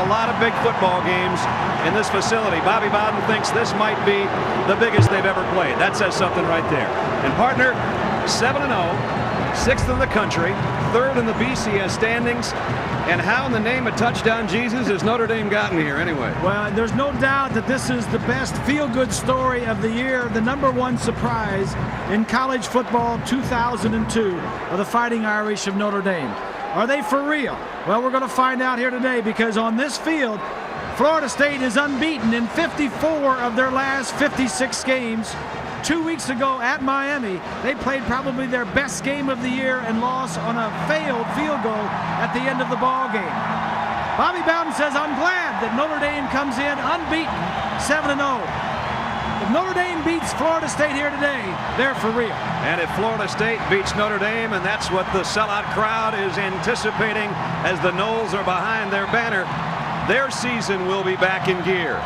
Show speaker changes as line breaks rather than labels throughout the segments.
a lot of big football games in this facility. Bobby Bowden thinks this might be the biggest they've ever played. That says something right there. And partner, 7-0, 6th in the country, 3rd in the BCS standings. And how in the name of touchdown Jesus has Notre Dame gotten here anyway?
Well, there's no doubt that this is the best feel-good story of the year. The #1 surprise in college football 2002 are the Fighting Irish of Notre Dame. Are they for real? Well, we're going to find out here today, because on this field, Florida State is unbeaten in 54 of their last 56 games. 2 weeks ago at Miami, they played probably their best game of the year and lost on a failed field goal at the end of the ball game. Bobby Bowden says, I'm glad that Notre Dame comes in unbeaten, 7-0. If Notre Dame beats Florida State here today, they're for real.
And if Florida State beats Notre Dame, and that's what the sellout crowd is anticipating as the Noles are behind their banner, their season will be back in gear.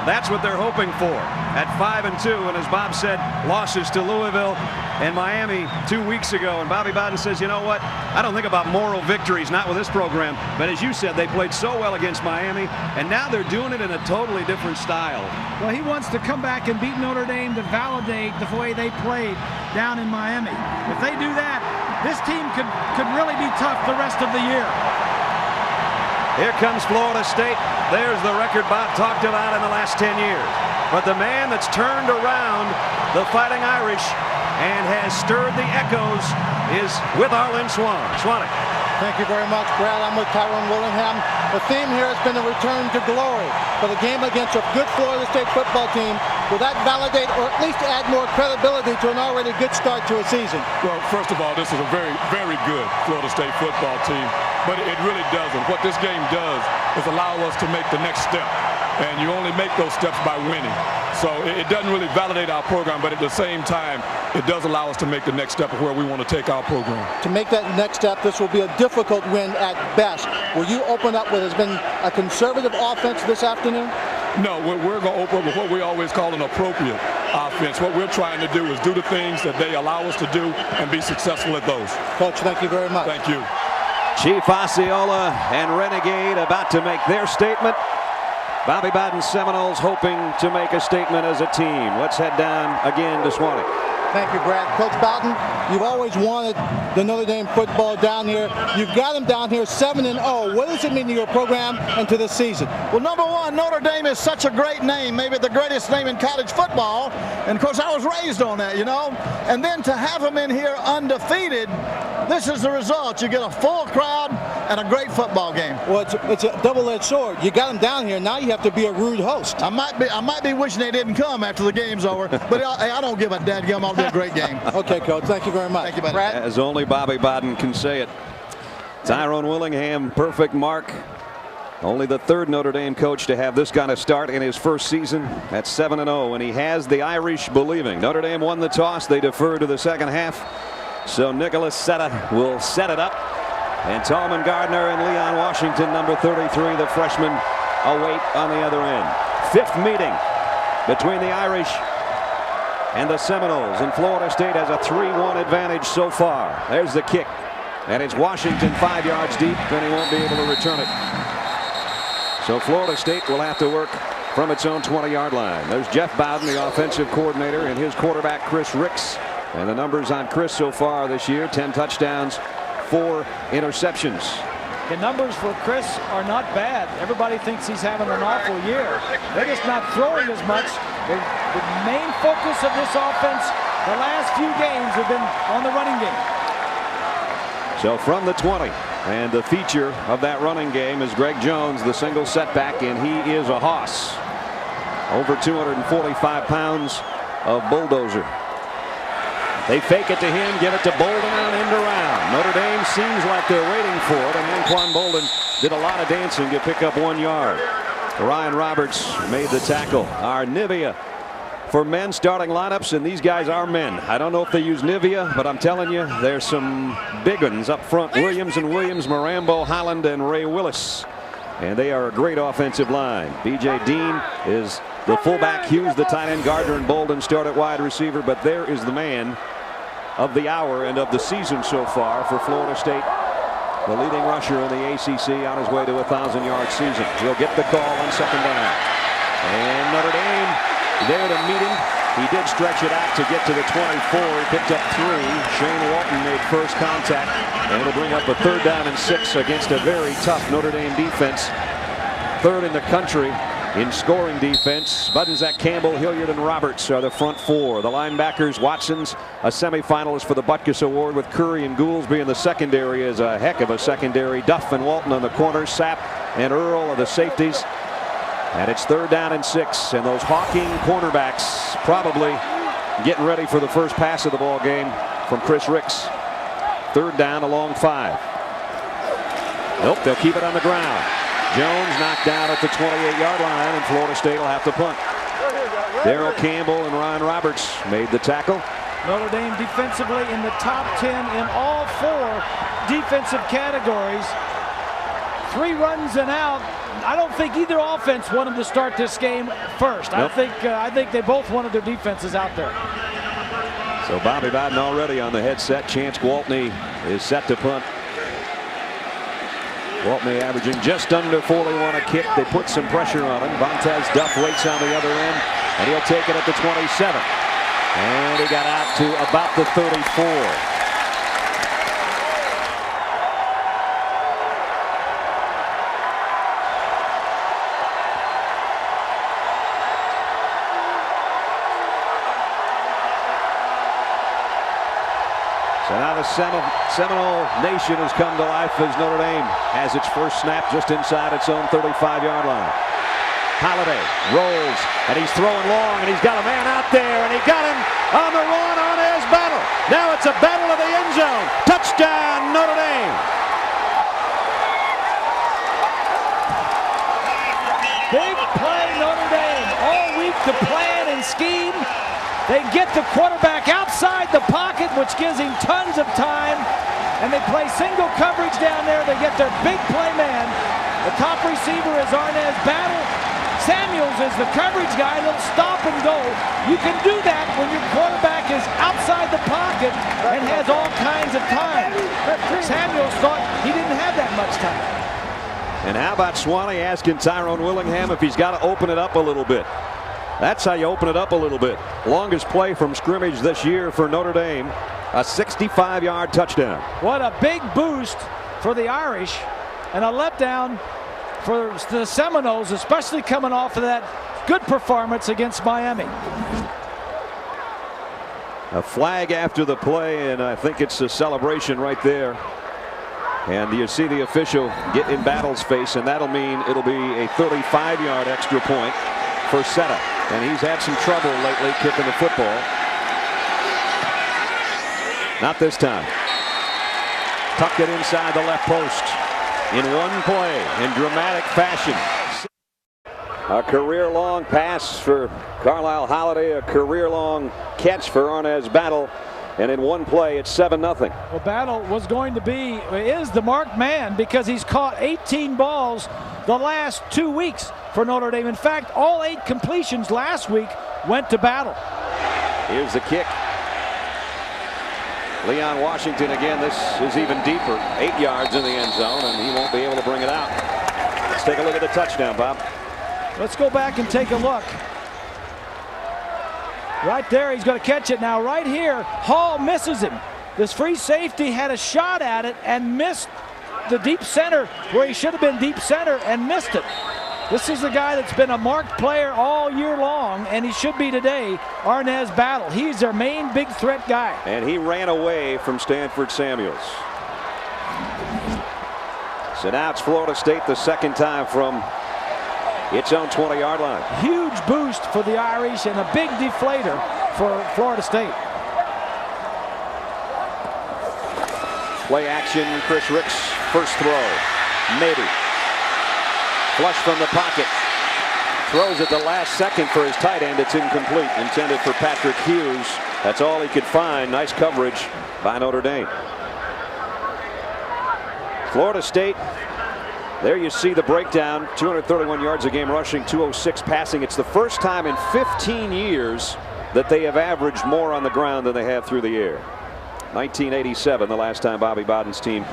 That's what they're hoping for at 5-2. And as Bob said, losses to Louisville and Miami 2 weeks ago. And Bobby Bowden says, you know what? I don't think about moral victories, not with this program. But as you said, they played so well against Miami, and now they're doing it in a totally different style.
Well, he wants to come back and beat Notre Dame to validate the way they played down in Miami. If they do that, this team could really be tough the rest of the year.
Here comes Florida State. There's the record Bob talked about in the last 10 years. But the man that's turned around the Fighting Irish and has stirred the echoes is with Arlen Swannick.
Thank you very much, Brad. I'm with Tyrone Willingham. The theme here has been a return to glory for the game against a good Florida State football team. Will that validate or at least add more credibility to an already good start to a season?
Well, first of all, this is a very, very good Florida State football team, but it really doesn't. What this game does is allow us to make the next step, and you only make those steps by winning. So it doesn't really validate our program, but at the same time, it does allow us to make the next step of where we want to take our program.
To make that next step, this will be a difficult win at best. Will you open up what has been a conservative offense this afternoon?
No, we're going to open up with what we always call an appropriate offense. What we're trying to do is do the things that they allow us to do and be successful at those.
Coach, thank you very much.
Thank you.
Chief Osceola and Renegade about to make their statement. Bobby Bowden Seminoles hoping to make a statement as a team. Let's head down again to Swannick.
Thank you, Brad. Coach Bowden, you've always wanted the Notre Dame football down here. You've got them down here 7-0. What does it mean to your program and to this season?
Well, number one, Notre Dame is such a great name, maybe the greatest name in college football. And, of course, I was raised on that, you know. And then to have them in here undefeated, this is the result. You get a full crowd and a great football game.
Well, it's a double-edged sword. You got them down here. Now you have to be a rude host.
I might be wishing they didn't come after the game's over, but I don't give a dadgum. I'll do a great game.
Okay, Coach. Thank you very much.
Thank you, buddy.
Brad?
As only Bobby Bowden can say it. Tyrone Willingham, perfect mark. Only the third Notre Dame coach to have this kind of start in his first season at 7-0, and he has the Irish believing. Notre Dame won the toss. They defer to the second half. So Nicholas Setta will set it up. And Tallman Gardner and Leon Washington, number 33, the freshman, await on the other end. Fifth meeting between the Irish and the Seminoles. And Florida State has a 3-1 advantage so far. There's the kick. And it's Washington 5 yards deep, and he won't be able to return it. So Florida State will have to work from its own 20-yard line. There's Jeff Bowden, the offensive coordinator, and his quarterback, Chris Ricks. And the numbers on Chris so far this year, 10 touchdowns, 4 interceptions.
The numbers for Chris are not bad. Everybody thinks he's having an awful year. They're just not throwing as much. The main focus of this offense the last few games have been on the running game.
So from the 20, and the feature of that running game is Greg Jones, the single setback, and he is a hoss. Over 245 pounds of bulldozer. They fake it to him, give it to Bolden and end around. Notre Dame seems like they're waiting for it, and Anquan Bolden did a lot of dancing to pick up 1 yard. Ryan Roberts made the tackle. Our Nivea for men starting lineups, and these guys are men. I don't know if they use Nivea, but I'm telling you, there's some big ones up front. Williams and Williams, Marambo, Holland, and Ray Willis. And they are a great offensive line. B.J. Dean is the fullback. Hughes, the tight end. Gardner and Bolden start at wide receiver, but there is the man of the hour and of the season so far for Florida State. the leading rusher in the ACC, on his way to a 1,000-yard season. He'll get the call on second down. And Notre Dame there to meet him. He did stretch it out to get to the 24. He picked up 3. Shane Walton made first contact, and it'll bring up a 3rd down and 6 against a very tough Notre Dame defense. 3rd in the country in scoring defense. Doak-Campbell, Hilliard, and Roberts are the front 4. The linebackers, Watson's a semifinalist for the Butkus Award, with Curry and Gouldsby in the secondary, is a heck of a secondary. Duff and Walton on the corners. Sapp and Earl are the safeties. And it's 3rd down and 6, and those hawking cornerbacks probably getting ready for the first pass of the ball game from Chris Ricks. 3rd down along 5. Nope, they'll keep it on the ground. Jones knocked down at the 28-yard line, and Florida State will have to punt. Darrell Campbell and Ryan Roberts made the tackle.
Notre Dame defensively in the top 10 in all 4 defensive categories. 3 runs and out. I don't think either offense wanted to start this game first. Nope. I think they both wanted their defenses out there.
So Bobby Bowden already on the headset. Chance Gwaltney is set to punt. Gwaltney averaging just under 41 a kick. They put some pressure on him. Vontez Duff waits on the other end, and he'll take it at the 27. And he got out to about the 34. So now the Seminole Nation has come to life as Notre Dame has its first snap just inside its own 35-yard line. Holiday rolls, and he's throwing long, and he's got a man out there, and he got him on the run on his battle. Now it's a battle of the end zone. Touchdown, Notre Dame.
Big play, Notre Dame. All week to plan and scheme. They get the quarterback outside the pocket, which gives him tons of time, and they play single coverage down there. They get their big play man. The top receiver is Arnaz Battle. Samuels is the coverage guy. They'll stop and go. You can do that when your quarterback is outside the pocket and has all kinds of time. Samuels thought he didn't have that much time.
And how about Swanee asking Tyrone Willingham if he's got to open it up a little bit? That's how you open it up a little bit. Longest play from scrimmage this year for Notre Dame, a 65-yard touchdown.
What a big boost for the Irish, and a letdown for the Seminoles, especially coming off of that good performance against Miami.
A flag after the play, and I think it's a celebration right there. And you see the official get in Battle's face, and that'll mean it'll be a 35-yard extra point for Seta. And he's had some trouble lately kicking the football. Not this time. Tucked it inside the left post in one play in dramatic fashion. A career-long pass for Carlisle Holiday, a career-long catch for Arnaz Battle, and in one play it's 7-0.
Well, Battle is the marked man because he's caught 18 balls the last 2 weeks for Notre Dame. In fact, all 8 completions last week went to Battle.
Here's the kick. Leon Washington again. This is even deeper. 8 yards in the end zone, and he won't be able to bring it out. Let's take a look at the touchdown, Bob.
Let's go back and take a look. Right there, he's going to catch it now. Right here, Hall misses him. This free safety had a shot at it and missed the deep center where he should have been deep center and missed it. This is the guy that's been a marked player all year long, and he should be today, Arnaz Battle. He's their main big threat guy.
And he ran away from Stanford Samuels. So now it's Florida State the second time from its own 20-yard line.
Huge boost for the Irish and a big deflator for Florida State.
Play action, Chris Ricks, first throw, maybe. Flush from the pocket. Throws at the last second for his tight end. It's incomplete. Intended for Patrick Hughes. That's all he could find. Nice coverage by Notre Dame. Florida State. There you see the breakdown. 231 yards a game rushing, 206 passing. It's the first time in 15 years that they have averaged more on the ground than they have through the air. 1987, the last time Bobby Bowden's team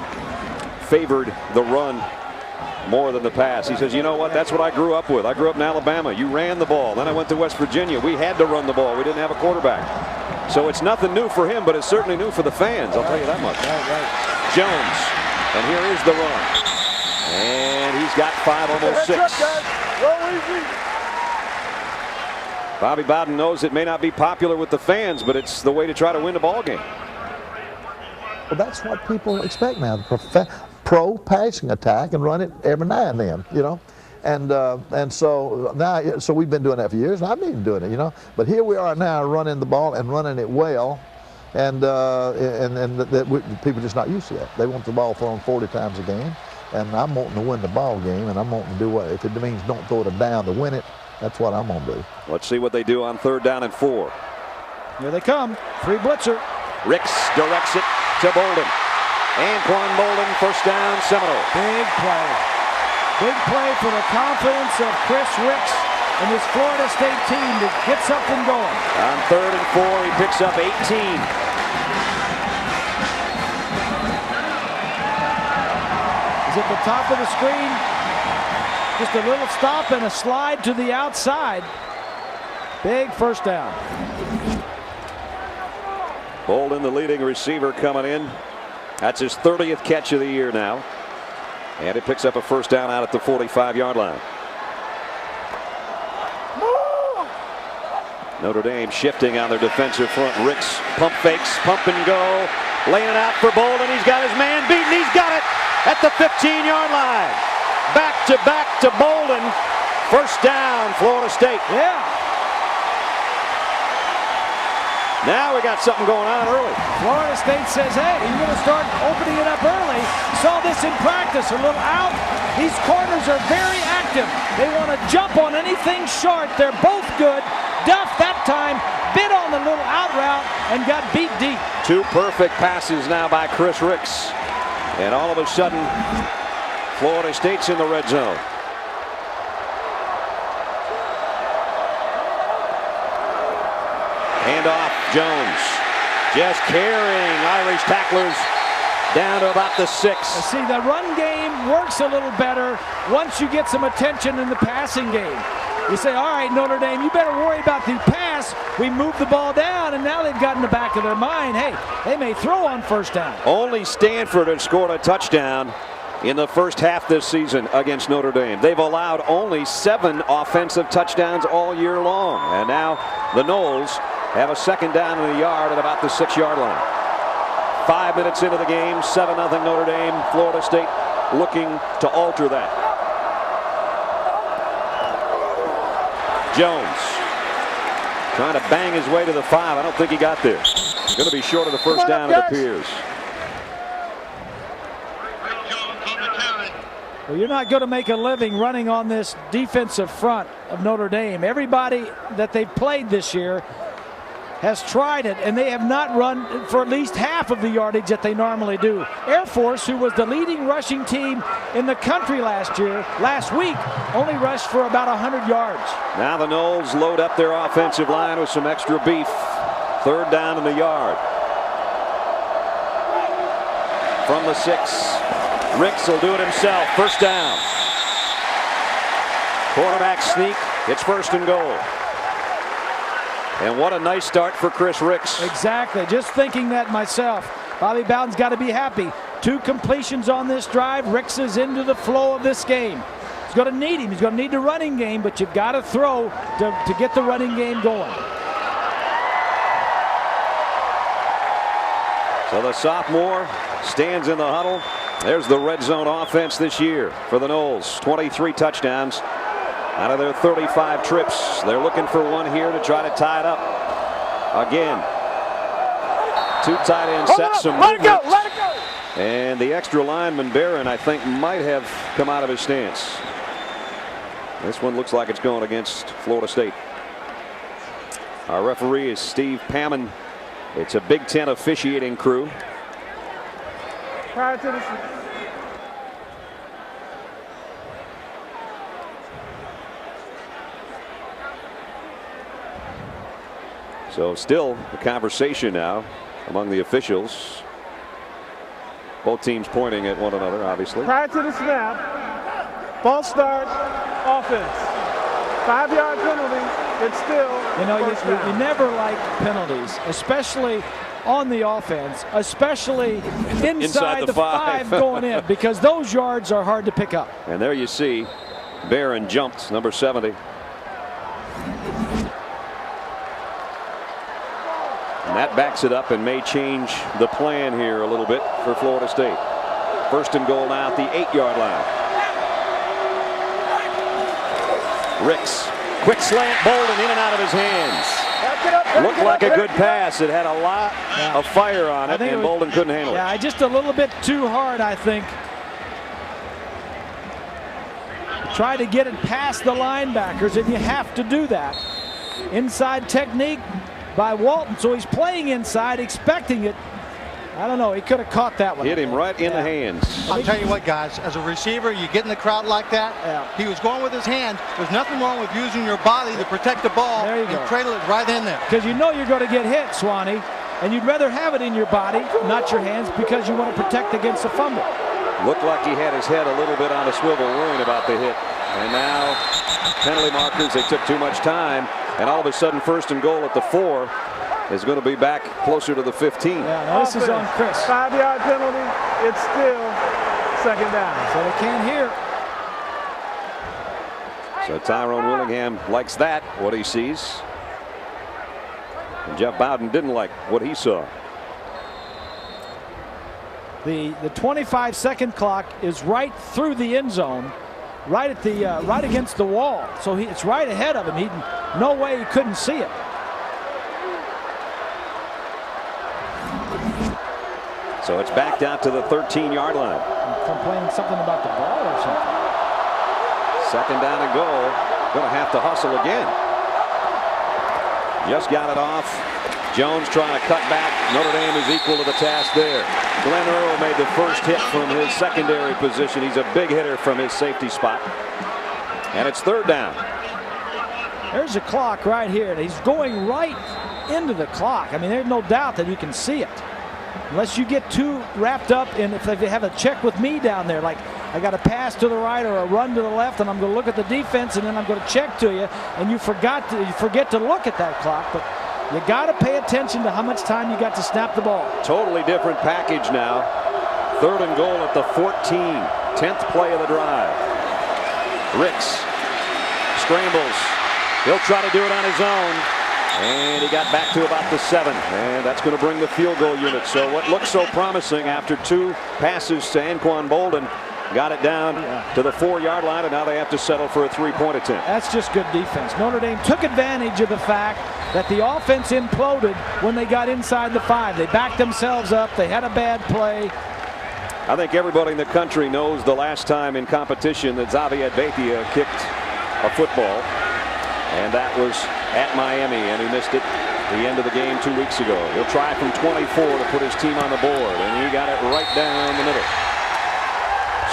favored the run more than the pass. He says, you know what, that's what I grew up with. I grew up in Alabama. You ran the ball. Then I went to West Virginia. We had to run the ball. We didn't have a quarterback. So it's nothing new for him, but it's certainly new for the fans. I'll tell you that much. Jones. And here is the run. And he's got 5, almost 6. Bobby Bowden knows it may not be popular with the fans, but it's the way to try to win the ball game.
Well, that's what people expect now. The pro passing attack and run it every now and then, you know. And so now, so we've been doing that for years, and I've been doing it, you know. But here we are now running the ball and running it well, and people just not used to that. They want the ball thrown 40 times a game, and I'm wanting to win the ball game, and I'm wanting to do what, if it means don't throw it down to win it, that's what I'm going to do.
Let's see what they do on 3rd down and 4.
Here they come. 3 blitzer.
Ricks directs it to Bolden. Anquan Bolden, 1st down, Seminole.
Big play. Big play for the confidence of Chris Ricks and his Florida State team to get something going.
On 3rd and 4, he picks up 18.
He's at the top of the screen. Just a little stop and a slide to the outside. Big 1st down.
Bolden, the leading receiver, coming in. That's his 30th catch of the year now. And it picks up a 1st down out at the 45-yard line. Notre Dame shifting on their defensive front. Ricks pump fakes, pump and go. Laying it out for Bolden. He's got his man beaten. He's got it at the 15-yard line. Back to Bolden. 1st down, Florida State.
Yeah.
Now we got something going on early.
Florida State says, hey, you're going to start opening it up early. Saw this in practice, a little out. These corners are very active. They want to jump on anything short. They're both good. Duff that time bit on the little out route and got beat deep.
2 perfect passes now by Chris Ricks. And all of a sudden, Florida State's in the red zone. Handoff, Jones. Just carrying Irish tacklers down to about the 6.
See, the run game works a little better once you get some attention in the passing game. You say, all right, Notre Dame, you better worry about the pass. We moved the ball down, and now they've got in the back of their mind, hey, they may throw on 1st down.
Only Stanford had scored a touchdown in the first half this season against Notre Dame. They've allowed only 7 offensive touchdowns all year long. And now the Noles have a 2nd down in the yard at about the 6-yard line. 5 minutes into the game, 7-0 Notre Dame. Florida State looking to alter that. Jones trying to bang his way to the 5. I don't think he got there. Going to be short of the 1st down, it appears.
Well, you're not going to make a living running on this defensive front of Notre Dame. Everybody that they've played this year has tried it, and they have not run for at least half of the yardage that they normally do. Air Force, who was the leading rushing team in the country last week, only rushed for about 100 yards.
Now the Noles load up their offensive line with some extra beef. 3rd down in the yard. From the 6, Ricks will do it himself. 1st down. Quarterback sneak. It's 1st and goal. And what a nice start for Chris Ricks.
Exactly. Just thinking that myself. Bobby Bowden's got to be happy. 2 completions on this drive. Ricks is into the flow of this game. He's going to need him. He's going to need the running game, but you've got to throw to get the running game going.
So the sophomore stands in the huddle. There's the red zone offense this year for the Noles. 23 touchdowns out of their 35 trips. They're looking for one here to try to tie it up. Again, 2 tight ends set, some movement.
Let it go.
And the extra lineman, Barron, I think might have come out of his stance. This one looks like it's going against Florida State. Our referee is Steve Pammon. It's a Big Ten officiating crew.
Prior to the
So still a conversation now among the officials. Both teams pointing at one another, obviously.
Prior to the snap, false start, offense. 5-yard penalty, it's still
you never like penalties, especially on the offense, especially inside the 5 going in, because those yards are hard to pick up.
And there you see Barron jumped, number 70. And that backs it up and may change the plan here a little bit for Florida State. First and goal now at the 8-yard line. Ricks, quick slant, Bolden in and out of his hands. Looked like a good pass. It had a lot of fire on it, and Bolden couldn't handle it.
Yeah, just a little bit too hard, I think. Try to get it past the linebackers, and you have to do that. Inside technique by Walton, so he's playing inside, expecting it. I don't know, he could have caught that one.
Hit him right in the hands.
I'll tell you what, guys, as a receiver, you get in the crowd like that. He was going with his hands. There's nothing wrong with using your body to protect the ball and cradle it right in there.
Because you know you're going to get hit, Swanee, and you'd rather have it in your body, not your hands, because you want to protect against a fumble.
Looked like he had his head a little bit on a swivel, worrying about the hit. And now penalty markers, they took too much time, and all of a sudden first and goal at the 4 is going to be back closer to the 15.
Yeah, now this is on Chris.
5-yard penalty, it's still second down.
So they can't hear.
So Tyrone Willingham likes that, what he sees. And Jeff Bowden didn't like what he saw.
The 25-second clock is right through the end zone, right at the right against the wall. So it's right ahead of him. No way he couldn't see it.
So it's backed out to the 13-yard line.
Complaining something about the ball or something.
Second down and goal. Going to have to hustle again. Just got it off. Jones trying to cut back. Notre Dame is equal to the task there. Glenn Earl made the first hit from his secondary position. He's a big hitter from his safety spot. And it's third down.
There's a clock right here. And he's going right into the clock. I mean, there's no doubt that you can see it. Unless you get too wrapped up in, if they have a check with me down there, like I got a pass to the right or a run to the left, and I'm going to look at the defense, and then I'm going to check to you, and you forget to look at that clock. But you got to pay attention to how much time you got to snap the ball.
Totally different package now. Third and goal at the 14. 10th play of the drive. Ricks scrambles. He'll try to do it on his own. And he got back to about the 7. And that's going to bring the field goal unit. So what looks so promising after 2 passes to Anquan Bolden got it down to the 4-yard line, and now they have to settle for a 3-point attempt.
That's just good defense. Notre Dame took advantage of the fact that the offense imploded when they got inside the 5. They backed themselves up. They had a bad play.
I think everybody in the country knows the last time in competition that Xavier Bethia kicked a football, and that was at Miami, and he missed it at the end of the game 2 weeks ago. He'll try from 24 to put his team on the board, and he got it right down the middle.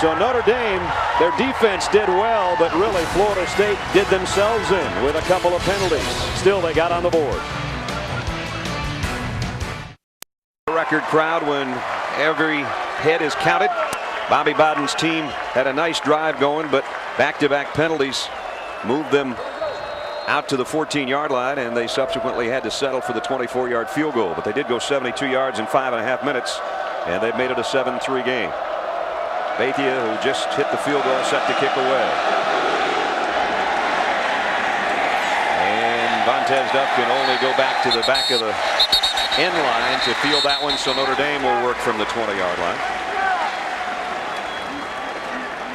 So Notre Dame, their defense did well, but really Florida State did themselves in with a couple of penalties. Still, they got on the board. Record crowd when every head is counted. Bobby Bowden's team had a nice drive going, but back-to-back penalties moved them out to the 14-yard line, and they subsequently had to settle for the 24-yard field goal. But they did go 72 yards in 5.5 minutes, and they've made it a 7-3 game. Bethia, who just hit the field goal, set to kick away. And Vontez Duff can only go back to the back of the end line to field that one, so Notre Dame will work from the 20-yard line.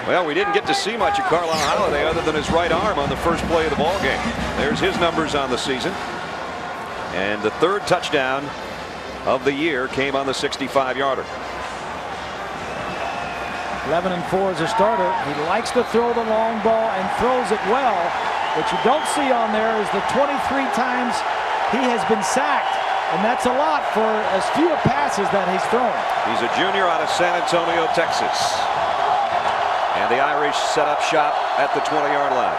Well, we didn't get to see much of Carlyle Holiday other than his right arm on the first play of the ball game. There's his numbers on the season. And the 3rd touchdown of the year came on the 65-yarder.
11-4 as a starter. He likes to throw the long ball and throws it well. What you don't see on there is the 23 times he has been sacked, and that's a lot for as few passes that he's thrown.
He's a junior out of San Antonio, Texas. And the Irish set up shop at the 20-yard line.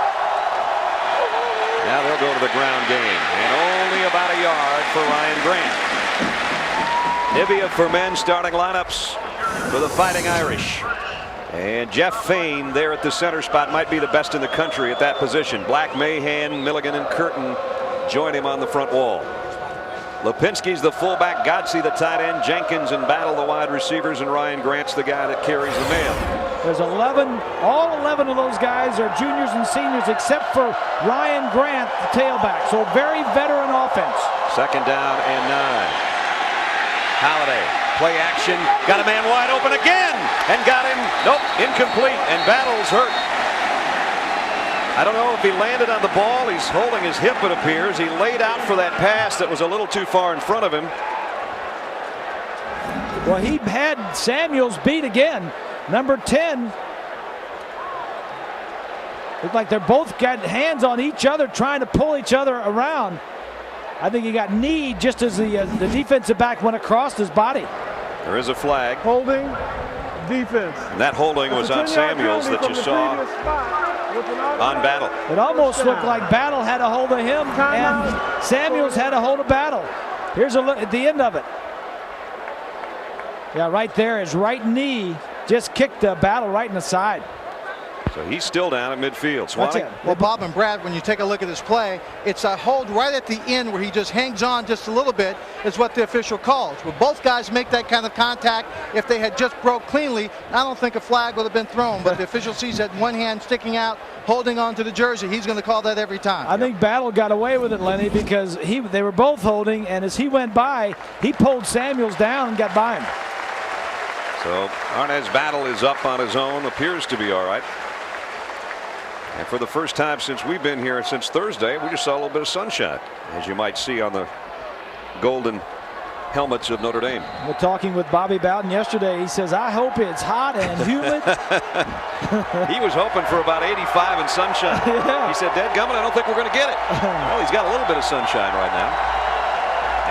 Now they'll go to the ground game, and only about a yard for Ryan Grant. Nivea for men starting lineups for the Fighting Irish. And Jeff Fain there at the center spot might be the best in the country at that position. Black, Mahan, Milligan, and Curtin join him on the front wall. Lipinski's the fullback, Godsey the tight end, Jenkins and Battle the wide receivers, and Ryan Grant's the guy that carries the mail.
There's 11, all 11 of those guys are juniors and seniors except for Ryan Grant, the tailback. So very veteran offense.
2nd down and 9. Holiday, play action, got a man wide open again, and got him, nope, incomplete, and Battle's hurt. I don't know if he landed on the ball. He's holding his hip, it appears. He laid out for that pass that was a little too far in front of him.
Well, he had Samuels beat again. Number 10. Looked like they're both got hands on each other trying to pull each other around. I think he got kneed just as the defensive back went across his body.
There is a flag.
Holding defense.
And that holding was on Samuels that you saw on Battle.
It almost looked like Battle had a hold of him and Samuels had a hold of Battle. Here's a look at the end of it. Yeah, right there, his right knee just kicked the Battle right in the side.
So he's still down at midfield. Swanee?
Well, Bob and Brad, when you take a look at this play, it's a hold right at the end where he just hangs on just a little bit is what the official calls. Well, both guys make that kind of contact. If they had just broke cleanly, I don't think a flag would have been thrown. But the official sees that one hand sticking out, holding on to the jersey. He's going to call that every time.
I think Battle got away with it, Lenny, because they were both holding, and as he went by, he pulled Samuels down and got by him.
So Arnaz Battle is up on his own, appears to be all right. And for the first time since we've been here since Thursday, we just saw a little bit of sunshine, as you might see on the golden helmets of Notre Dame.
We're talking with Bobby Bowden yesterday. He says, I hope it's hot and humid.
He was hoping for about 85 and sunshine.
Yeah.
He said, dadgummit, I don't think we're going to get it. Well, he's got a little bit of sunshine right now.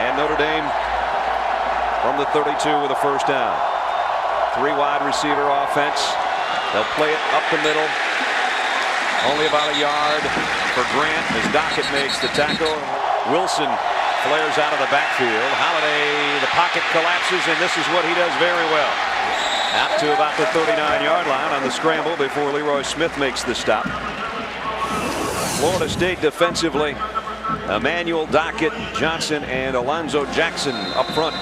And Notre Dame from the 32 with a first down. 3 wide receiver offense. They'll play it up the middle. Only about a yard for Grant as Dockett makes the tackle. Wilson flares out of the backfield. Holiday, the pocket collapses, and this is what he does very well. Out to about the 39-yard line on the scramble before Leroy Smith makes the stop. Florida State defensively, Emmanuel, Dockett, Johnson, and Alonzo Jackson up front.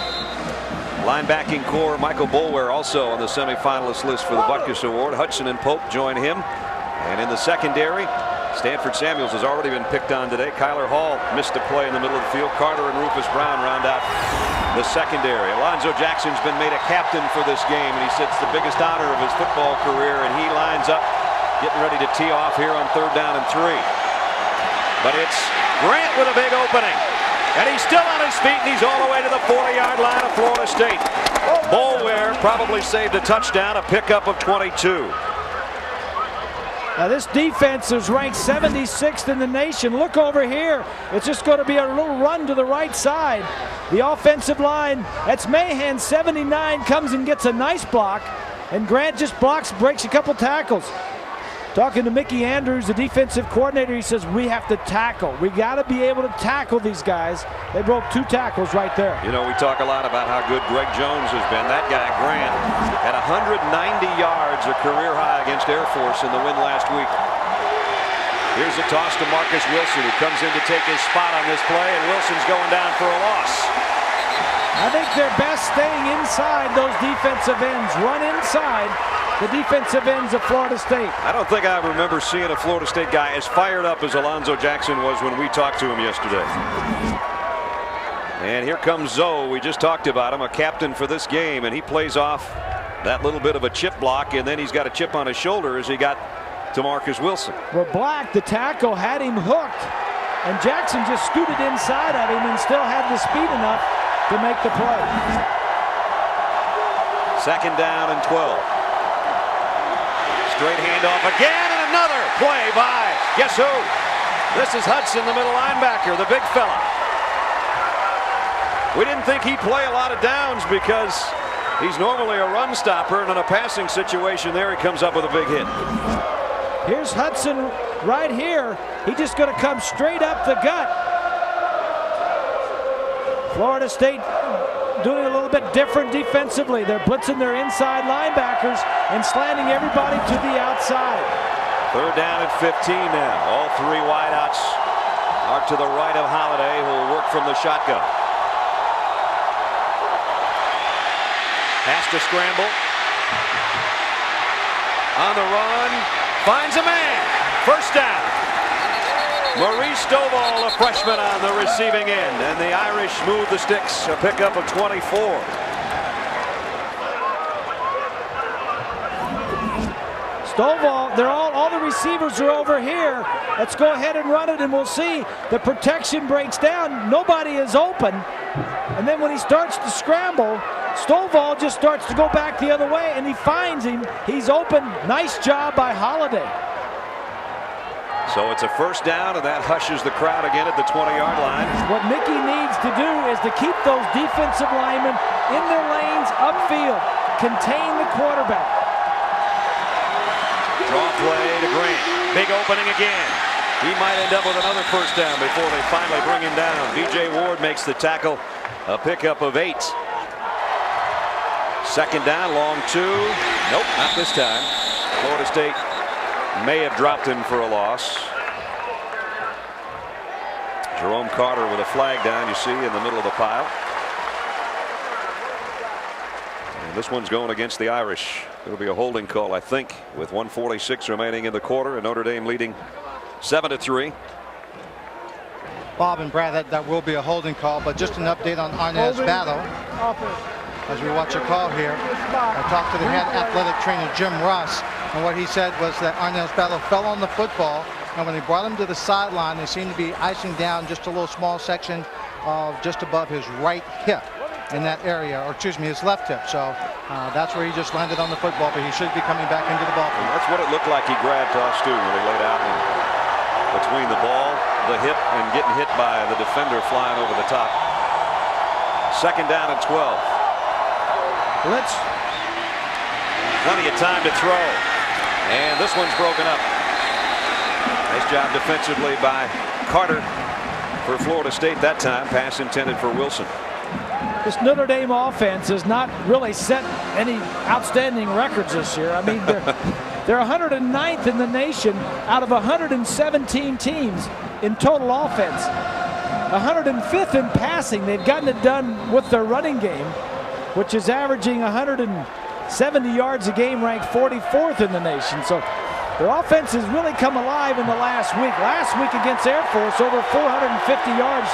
Linebacking core, Michael Boulware also on the semifinalist list for the Butkus Award. Hudson and Pope join him. And in the secondary, Stanford Samuels has already been picked on today. Kyler Hall missed a play in the middle of the field. Carter and Rufus Brown round out the secondary. Alonzo Jackson's been made a captain for this game, and he said it's the biggest honor of his football career, and he lines up getting ready to tee off here on 3rd down and 3. But it's Grant with a big opening, and he's still on his feet, and he's all the way to the 40-yard line of Florida State. Boulware probably saved a touchdown, a pickup of 22.
Now this defense is ranked 76th in the nation. Look over here. It's just going to be a little run to the right side. The offensive line, that's Mahan, 79, comes and gets a nice block. And Grant just breaks a couple tackles. Talking to Mickey Andrews, the defensive coordinator, he says, we have to tackle. We got to be able to tackle these guys. They broke 2 tackles right there.
You know, we talk a lot about how good Greg Jones has been. That guy, Grant, had 190 yards, a career high against Air Force in the win last week. Here's a toss to Marcus Wilson, who comes in to take his spot on this play, and Wilson's going down for a loss.
I think they're best staying inside those defensive ends. Run inside the defensive ends of Florida State.
I don't think I remember seeing a Florida State guy as fired up as Alonzo Jackson was when we talked to him yesterday. And here comes Zoe. We just talked about him, a captain for this game, and he plays off that little bit of a chip block, and then he's got a chip on his shoulder as he got to Marcus Wilson.
Well, Black, the tackle, had him hooked, and Jackson just scooted inside of him and still had the speed enough to make the play.
2nd down and 12. Straight handoff again, and another play by, guess who? This is Hudson, the middle linebacker, the big fella. We didn't think he'd play a lot of downs because he's normally a run stopper, and in a passing situation there, he comes up with a big hit.
Here's Hudson right here. He's just going to come straight up the gut. Florida State doing a little bit different defensively. They're blitzing their inside linebackers and slanting everybody to the outside.
Third down and 15 now. All three wideouts are to the right of Holiday, who will work from the shotgun. Has to scramble. On the run. Finds a man. First down. Maurice Stovall, a freshman, on the receiving end. And the Irish move the sticks. A pickup of 24.
Stovall, all the receivers are over here. Let's go ahead and run it, and we'll see. The protection breaks down. Nobody is open. And then when he starts to scramble, Stovall just starts to go back the other way, and he finds him. He's open. Nice job by Holiday.
So it's a first down, and that hushes the crowd again at the 20-yard line.
What Mickey needs to do is to keep those defensive linemen in their lanes upfield. Contain the quarterback.
Draw play to Grant. Big opening again. He might end up with another first down before they finally bring him down. B.J. Ward makes the tackle. A pickup of 8. Second down, long 2. Nope, not this time. Florida State may have dropped him for a loss. Jerome Carter with a flag down, you see, in the middle of the pile. And this one's going against the Irish. It'll be a holding call, I think, with 1:46 remaining in the quarter, and Notre Dame leading 7-3.
Bob and Brad, that will be a holding call, but just an update on Arnaz Battle. As we watch a call here, I talked to the head athletic trainer, Jim Russ, and what he said was that Arnaz Battle fell on the football, and when they brought him to the sideline, they seemed to be icing down just a little small section of just above his right hip in that area, or excuse me, his left hip. So that's where he just landed on the football, but he should be coming back into the ball.
That's what it looked like he grabbed Toss too when he laid out between the ball, the hip, and getting hit by the defender flying over the top. Second down and 12.
Blitz.
Plenty of time to throw. And this one's broken up. Nice job defensively by Carter for Florida State that time. Pass intended for Wilson.
This Notre Dame offense has not really set any outstanding records this year. I mean, they're 109th in the nation out of 117 teams in total offense. 105th in passing. They've gotten it done with their running game, which is averaging 170 yards a game, ranked 44th in the nation. So their offense has really come alive in the last week. Last week against Air Force, over 450 yards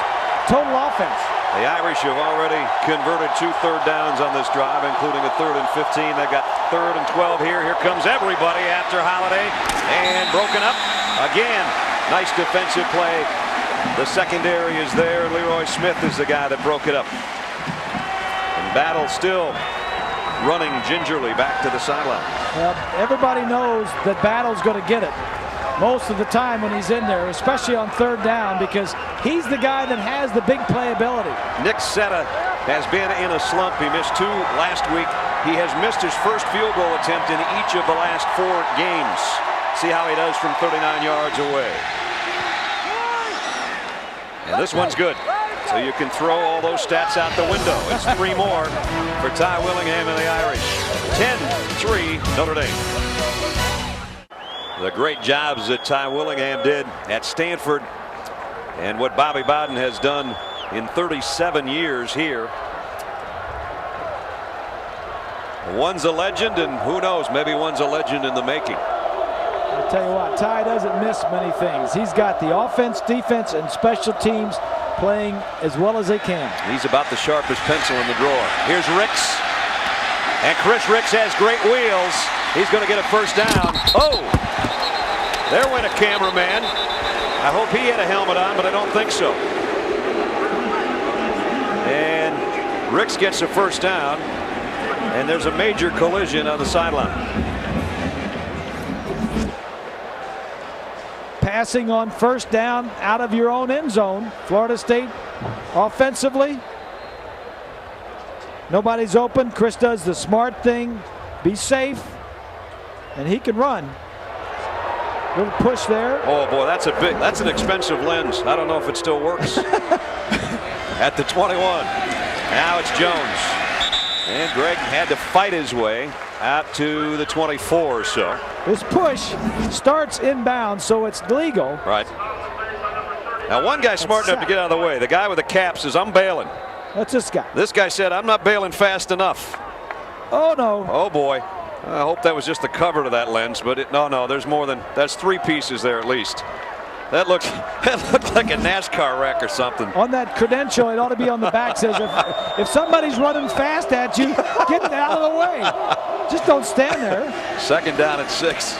total offense.
The Irish have already converted 2 third downs on this drive, including a 3rd and 15. They've got 3rd and 12 here. Here comes everybody after Holiday, and broken up again. Nice defensive play. The secondary is there. Leroy Smith is the guy that broke it up. And Battle still running gingerly back to the sideline.
Well, everybody knows that Battle's going to get it most of the time when he's in there, especially on 3rd down, because he's the guy that has the big playability.
Nick Setta has been in a slump. He missed 2 last week. He has missed his first field goal attempt in each of the last 4 games. See how he does from 39 yards away. And this one's good. So you can throw all those stats out the window. It's 3 more for Ty Willingham and the Irish. 10-3 Notre Dame. The great jobs that Ty Willingham did at Stanford and what Bobby Bowden has done in 37 years here. One's a legend, and who knows, maybe one's a legend in the making.
I'll tell you what, Ty doesn't miss many things. He's got the offense, defense, and special teams playing as well as they can.
He's about the sharpest pencil in the drawer. Here's Ricks. And Chris Ricks has great wheels. He's going to get a first down. Oh! There went a cameraman. I hope he had a helmet on, but I don't think so. And Ricks gets a first down. And there's a major collision on the sideline.
Passing on first down out of your own end zone. Florida State offensively. Nobody's open. Chris does the smart thing. Be safe. And he can run. Little push there.
Oh boy, that's an expensive lens. I don't know if it still works. At the 21. Now it's Jones. And Greg had to fight his way out to the 24 or so.
This push starts inbound, so it's legal.
Right. Now one guy's smart enough to get out of the way. The guy with the cap says, I'm bailing.
That's this guy.
This guy said, I'm not bailing fast enough.
Oh, no.
Oh, boy. I hope that was just the cover to that lens, but no, there's more than, that's 3 pieces there at least. That looked like a NASCAR wreck or something.
On that credential, it ought to be on the back. Says if somebody's running fast at you, get out of the way. Just don't stand there.
2nd down and 6.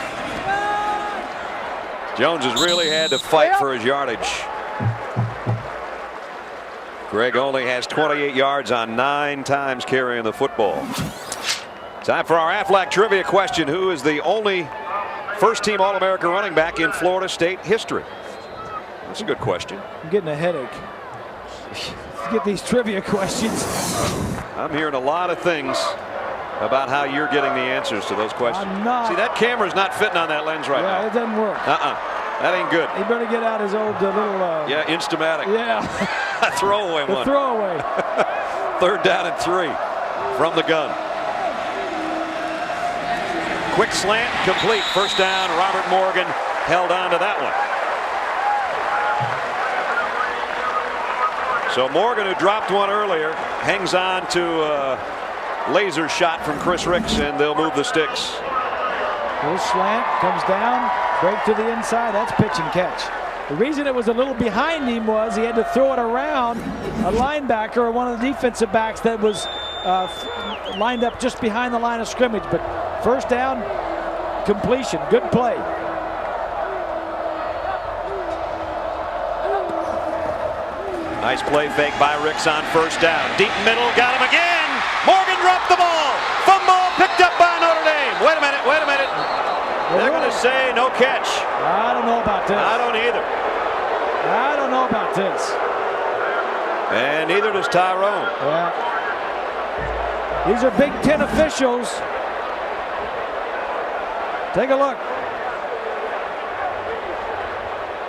Jones has really had to fight for his yardage. Greg only has 28 yards on 9 times carrying the football. Time for our Aflac trivia question. Who is the only first-team All-American running back in Florida State history? That's a good question.
I'm getting a headache. Get these trivia questions.
I'm hearing a lot of things about how you're getting the answers to those questions.
I'm not.
See, that camera's not fitting on that lens right now.
Yeah, it doesn't work.
That ain't good.
He better get out his old little.
Yeah, Instamatic.
Yeah.
Throwaway one.
Throwaway.
3rd down and 3 from the gun. Quick slant, complete. 1st down. Robert Morgan held on to that one. So Morgan, who dropped one earlier, hangs on to a laser shot from Chris Ricks, and they'll move the sticks.
Little slant, comes down, break to the inside. That's pitch and catch. The reason it was a little behind him was he had to throw it around a linebacker or one of the defensive backs that was lined up just behind the line of scrimmage. But 1st down, completion. Good play.
Nice play fake by Ricks on 1st down. Deep middle, got him again. Morgan dropped the ball. Fumble picked up by Notre Dame. Wait a minute. They're going to say no catch.
I don't know about this.
I don't either.
I don't know about this.
And neither does Tyrone.
Yeah. These are Big Ten officials. Take a look.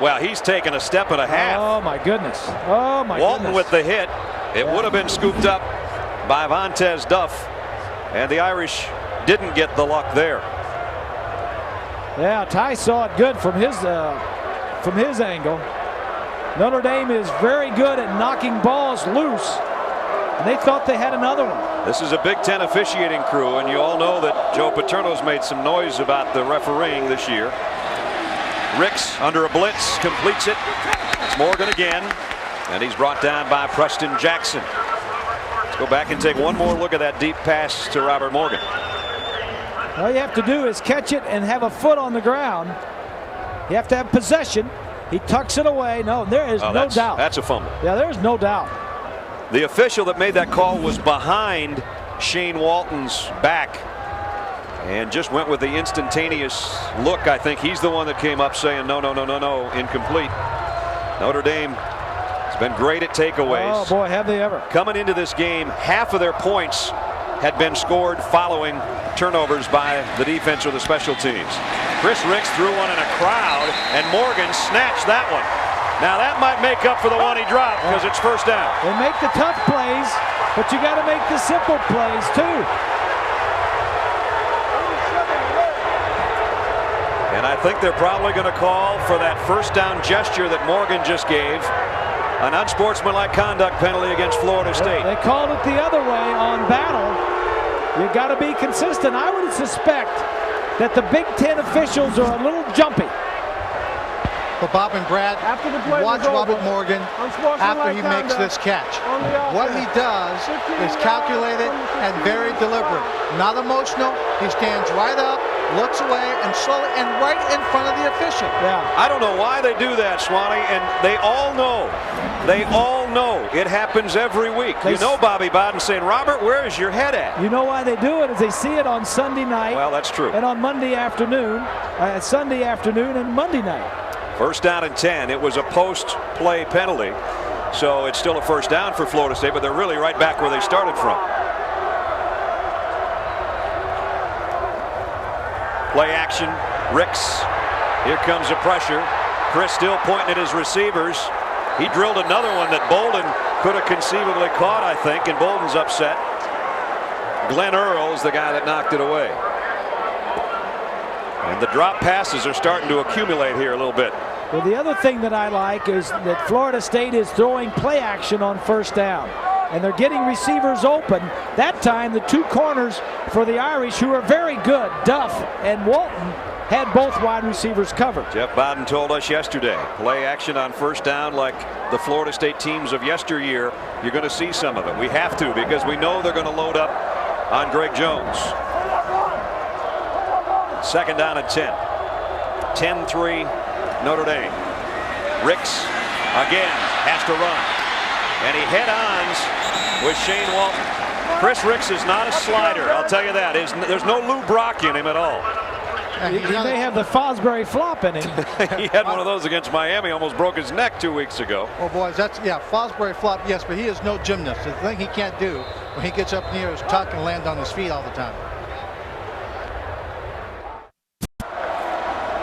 Well, he's taken a step and a half.
Oh, my goodness. Oh, my
Walton
goodness.
with the hit. It would have been scooped up by Vontez Duff. And the Irish didn't get the luck there.
Yeah, Ty saw it good from his angle. Notre Dame is very good at knocking balls loose. And they thought they had another one.
This is a Big Ten officiating crew, and you all know that Joe Paterno's made some noise about the refereeing this year. Ricks under a blitz, completes it. It's Morgan again, and he's brought down by Preston Jackson. Let's go back and take one more look at that deep pass to Robert Morgan.
All you have to do is catch it and have a foot on the ground. You have to have possession. He tucks it away. No, there is no doubt.
That's a fumble.
Yeah, there's no doubt.
The official that made that call was behind Shane Walton's back and just went with the instantaneous look. I think he's the one that came up saying no, incomplete. Notre Dame has been great at takeaways.
Oh, boy, have they ever.
Coming into this game, half of their points had been scored following turnovers by the defense or the special teams. Chris Ricks threw one in a crowd, and Morgan snatched that one. Now that might make up for the one he dropped because it's 1st down.
They make the tough plays, but you got to make the simple plays too.
And I think they're probably going to call for that 1st down gesture that Morgan just gave. An unsportsmanlike conduct penalty against Florida State.
They called it the other way on Battle. You got to be consistent. I would suspect that the Big Ten officials are a little jumpy.
But Bob and Brad,
After the play
watch
was over,
Robert Morgan after he makes this catch. What he does is calculated and very deliberate. Not emotional. He stands right up, looks away, and slowly, and right in front of the official.
Yeah.
I don't know why they do that, Swanee, and they all know. They all know it happens every week. You know Bobby Bowden saying, Robert, where is your head at?
You know why they do it is they see it on Sunday night.
Well, that's true.
And on Monday afternoon, Sunday afternoon and Monday night.
1st down and 10. It was a post-play penalty, so it's still a 1st down for Florida State, but they're really right back where they started from. Play action. Ricks. Here comes the pressure. Chris still pointing at his receivers. He drilled another one that Bolden could have conceivably caught, I think, and Bolden's upset. Glenn Earl is the guy that knocked it away. And the drop passes are starting to accumulate here a little bit.
Well, the other thing that I like is that Florida State is throwing play action on first down. And they're getting receivers open. That time, the two corners for the Irish, who are very good, Duff and Walton, had both wide receivers covered.
Jeff Bowden told us yesterday, play action on first down like the Florida State teams of yesteryear. You're going to see some of it. We have to, because we know they're going to load up on Greg Jones. Second down and 10. 10-3 Notre Dame. Ricks again has to run. And he head-ons with Shane Walton. Chris Ricks is not a slider, I'll tell you that. There's no Lou Brock in him at all.
He may have the Fosbury flop in him.
He had one of those against Miami, almost broke his neck 2 weeks ago.
Oh, boys, Fosbury flop, yes, but he is no gymnast. The thing he can't do when he gets up in the air is tuck and land on his feet all the time.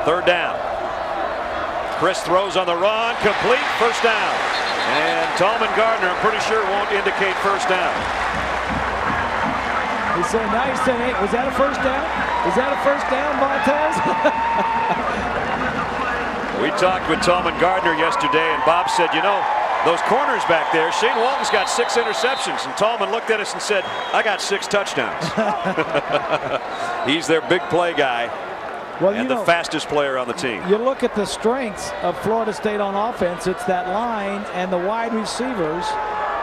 Third down. Chris throws on the run, complete, first down. And Tallman Gardner, I'm pretty sure, won't indicate first down.
He said, now he said, hey, was that a first down? Is that a first down, Montez?
We talked with Tallman Gardner yesterday, and Bob said, you know, those corners back there, Shane Walton's got 6 interceptions. And Tallman looked at us and said, I got 6 touchdowns. He's their big play guy. Well, and the fastest player on the team.
You look at the strengths of Florida State on offense. It's that line and the wide receivers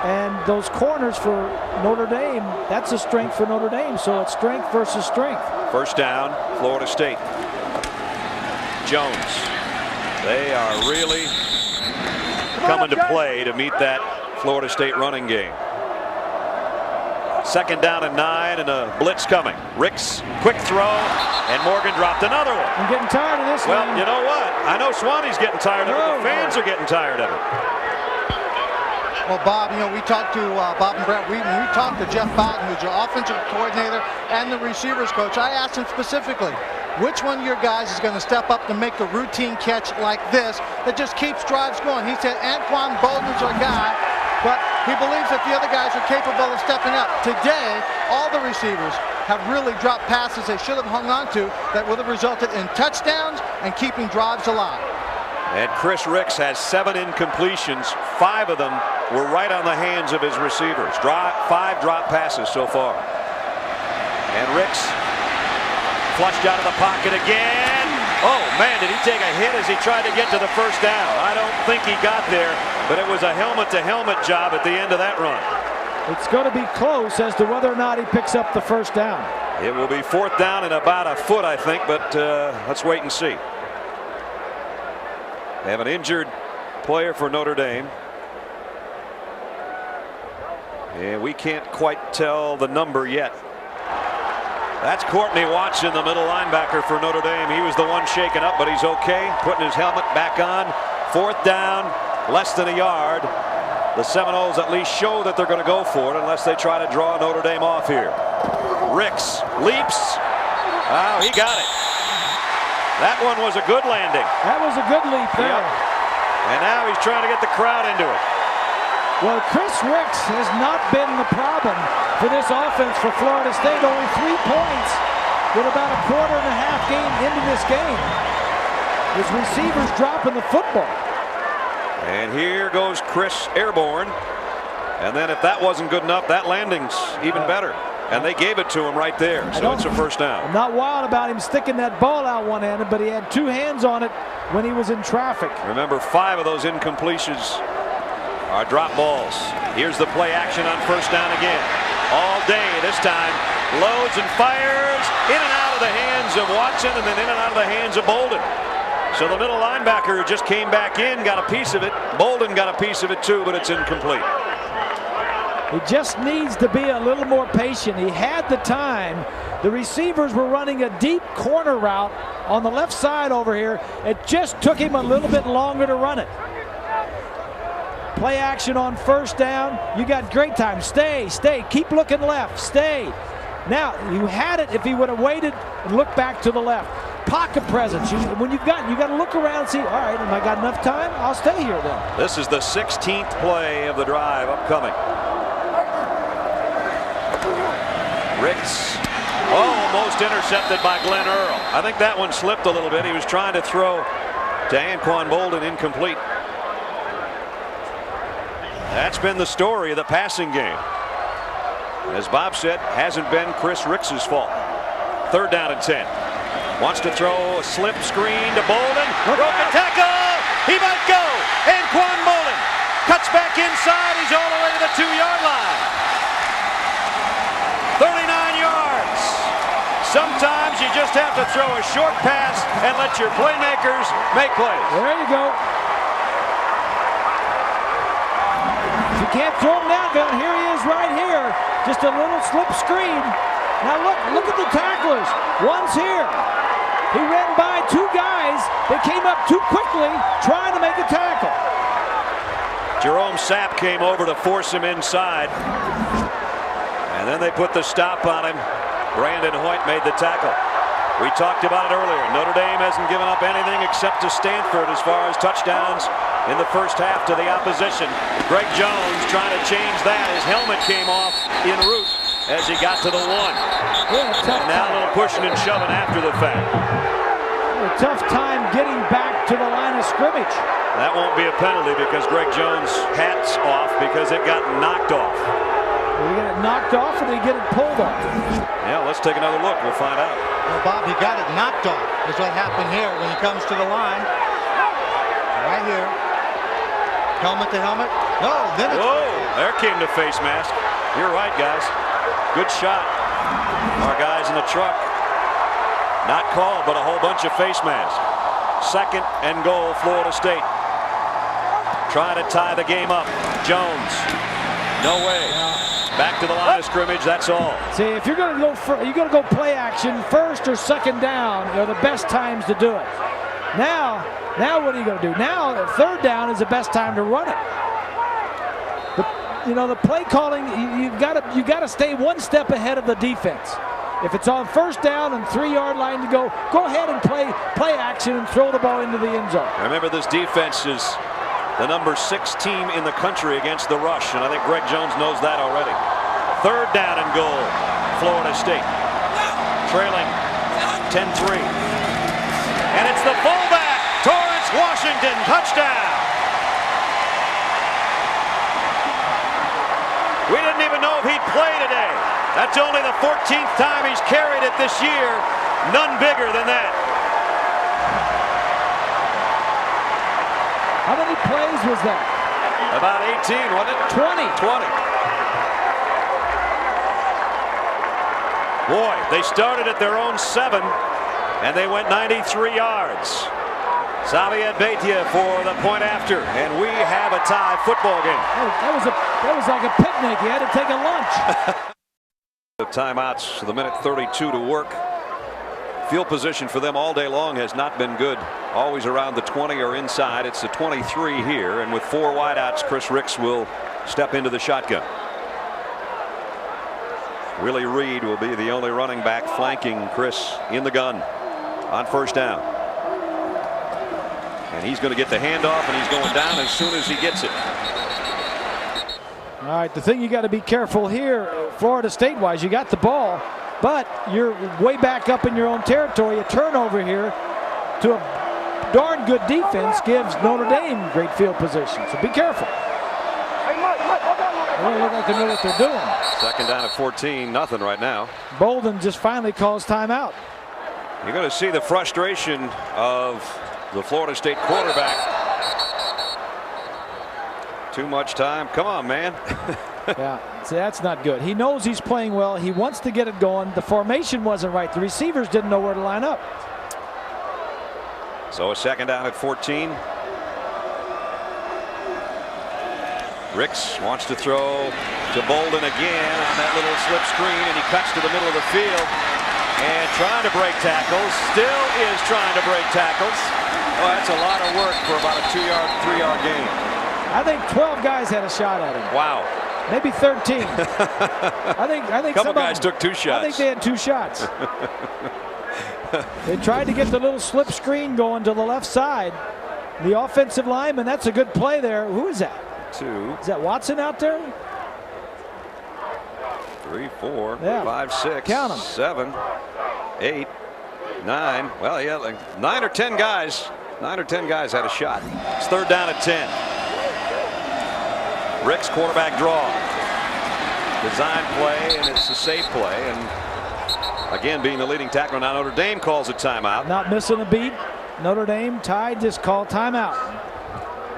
and those corners for Notre Dame. That's a strength for Notre Dame. So it's strength versus strength.
First down, Florida State. Jones. They are really coming to play to meet that Florida State running game. Second down and 9 and a blitz coming. Ricks, quick throw, and Morgan dropped another one.
I'm getting tired of this
Well,
one.
you know what? I know Swanee's getting tired of it. The fans are getting tired of it.
Well, Bob, you know, we talked to Bob and Brett Wheaton. We talked to Jeff Bowden, who's your offensive coordinator and the receivers coach. I asked him specifically, which one of your guys is going to step up to make a routine catch like this that just keeps drives going? He said Anquan Bolden's our guy, but he believes that the other guys are capable of stepping up. Today, all the receivers have really dropped passes they should have hung on to that would have resulted in touchdowns and keeping drives alive.
And Chris Ricks has 7 incompletions. 5 of them were right on the hands of his receivers. 5 drop passes so far. And Ricks flushed out of the pocket again. Oh, man, did he take a hit as he tried to get to the first down? I don't think he got there, but it was a helmet-to-helmet job at the end of that run.
It's going to be close as to whether or not he picks up the first down.
It will be 4th down and about a foot, I think, but let's wait and see. They have an injured player for Notre Dame. And we can't quite tell the number yet. That's Courtney Watson, the middle linebacker for Notre Dame. He was the one shaken up, but he's okay. Putting his helmet back on. 4th down, less than a yard. The Seminoles at least show that they're going to go for it unless they try to draw Notre Dame off here. Ricks leaps. Oh, he got it. That one was a good landing.
That was a good leap there.
Yep. And now he's trying to get the crowd into it.
Well, Chris Ricks has not been the problem for this offense for Florida State. Only 3 points with about a quarter and a half game into this game. His receivers dropping the football.
And here goes Chris airborne. And then if that wasn't good enough, that landing's even better. And they gave it to him right there. So it's a first down.
I'm not wild about him sticking that ball out one-handed, but he had 2 hands on it when he was in traffic.
Remember, 5 of those incompletions are drop balls. Here's the play action on first down again. All day this time. Loads and fires in and out of the hands of Watson and then in and out of the hands of Bolden. So the middle linebacker who just came back in got a piece of it. Bolden got a piece of it too, but it's incomplete.
He just needs to be a little more patient. He had the time. The receivers were running a deep corner route on the left side over here. It just took him a little bit longer to run it. Play action on first down. You got great time. Stay, stay. Keep looking left. Stay. Now, you had it if he would have waited and looked back to the left. pocket presence. When you got to look around and see, all right, have I got enough time? I'll stay here then.
This is the 16th play of the drive upcoming. Ricks almost intercepted by Glenn Earl. I think that one slipped a little bit. He was trying to throw to Anquan Bolden, incomplete. That's been the story of the passing game. As Bob said, hasn't been Chris Ricks' fault. 3rd down and 10. Wants to throw a slip screen to Bolden. Broken tackle. He might go. Anquan Bolden cuts back inside. He's all the way to the 2-yard line. 39 yards. Sometimes you just have to throw a short pass and let your playmakers make plays.
There you go. If you can't throw him down, here he is right here. Just a little slip screen. Now look at the tacklers. One's here. He ran by 2 guys. They came up too quickly trying to make a tackle.
Jerome Sapp came over to force him inside. And then they put the stop on him. Brandon Hoyt made the tackle. We talked about it earlier. Notre Dame hasn't given up anything except to Stanford as far as touchdowns in the first half to the opposition. Greg Jones trying to change that. His helmet came off en route as he got to the 1. And now a little pushing and shoving after the fact.
A tough time getting back to the line of scrimmage.
That won't be a penalty because Greg Jones' hat's off because it got knocked off.
Did he get it knocked off or did he get it pulled off?
Yeah, let's take another look. We'll find out.
Well, Bob, he got it knocked off is what happened here when he comes to the line. Right here. Helmet to helmet. No, then it's...
Whoa, there came the face mask. You're right, guys. Good shot. Our guys in the truck. Not called, but a whole bunch of face masks. 2nd and goal, Florida State. Trying to tie the game up. Jones. No way. Back to the line of scrimmage. That's all.
See, if you're going to go play action, 1st or 2nd down are the best times to do it. Now what are you going to do? Now 3rd down is the best time to run it. The play calling, you've got to stay 1 step ahead of the defense. If it's on 1st down and 3-yard line to go ahead and play action and throw the ball into the end zone.
Remember, this defense is the number 6 team in the country against the rush, and I think Greg Jones knows that already. 3rd down and goal, Florida State. Trailing 10-3. And it's the fullback, Torrance Washington, touchdown. We didn't even know if he'd play today. That's only the 14th time he's carried it this year. None bigger than that.
How many plays was that?
About 18, wasn't it?
20.
Boy, they started at their own 7, and they went 93 yards. Xavier Beitia for the point after, and we have a tie football game.
That was like a picnic. You had to take a lunch.
The timeouts, the minute 32 to work. Field position for them all day long has not been good. Always around the 20 or inside. It's the 23 here, and with 4 wideouts, Chris Ricks will step into the shotgun. Willie Reed will be the only running back flanking Chris in the gun on 1st down. And he's going to get the handoff, and he's going down as soon as he gets it.
All right, the thing you got to be careful here, Florida State-wise, you got the ball, but you're way back up in your own territory. A turnover here to a darn good defense gives Notre Dame great field position. So be careful. They don't look like they know what they're doing.
2nd down at 14, nothing right now.
Bolden just finally calls timeout.
You're going to see the frustration of the Florida State quarterback. Too much time. Come on, man.
Yeah, see, that's not good. He knows he's playing well. He wants to get it going. The formation wasn't right. The receivers didn't know where to line up.
So a 2nd down at 14. Ricks wants to throw to Bolden again on that little slip screen, and he cuts to the middle of the field and trying to break tackles. Still is trying to break tackles. Oh, that's a lot of work for about a 2-yard, 3-yard gain.
I think 12 guys had a shot at him.
Wow.
Maybe 13. I think
a couple guys took 2 shots.
I think they had 2 shots. They tried to get the little slip screen going to the left side. The offensive lineman, that's a good play there. Who is that?
2.
Is that Watson out there?
3, 4,
Yeah.
5, 6,
Count 'em.
7, 8, 9. Well, yeah, like 9 or 10 guys. 9 or 10 guys had a shot. It's 3rd down at 10. Rick's quarterback draw. Design play, and it's a safe play. And again, being the leading tackler now, Notre Dame calls a timeout.
Not missing a beat. Notre Dame Tide just called timeout.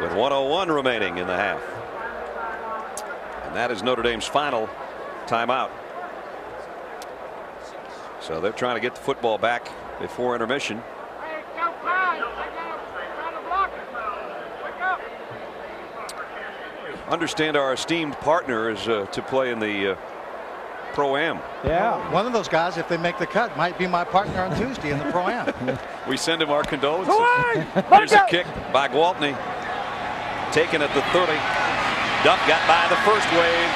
With 1:01 remaining in the half. And that is Notre Dame's final timeout. So they're trying to get the football back before intermission. Understand our esteemed partner is to play in the Pro-Am.
Yeah.
One of those guys, if they make the cut, might be my partner on Tuesday in the Pro-Am.
We send him our condolences.
Away!
Here's a kick by Gwaltney. Taken at the 30. Duck got by the first wave.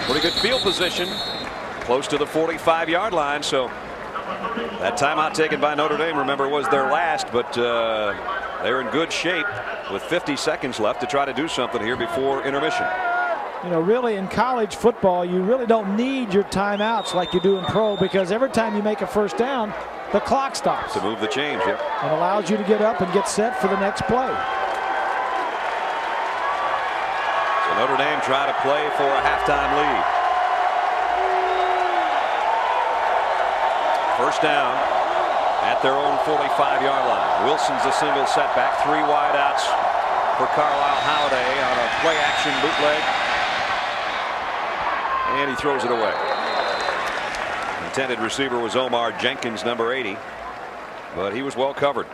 Pretty good field position. Close to the 45-yard line. So that timeout taken by Notre Dame, remember, was their last, but they're in good shape with 50 seconds left to try to do something here before intermission.
You know, really in college football, you really don't need your timeouts like you do in pro, because every time you make a first down, the clock stops.
To move the change, yep.
And allows you to get up and get set for the next play.
So Notre Dame trying to play for a halftime lead. First down at their own 45-yard line. Wilson's a single setback. 3 wideouts for Carlisle Holiday on a play-action bootleg. And he throws it away. Intended receiver was Omar Jenkins, number 80. But he was well covered.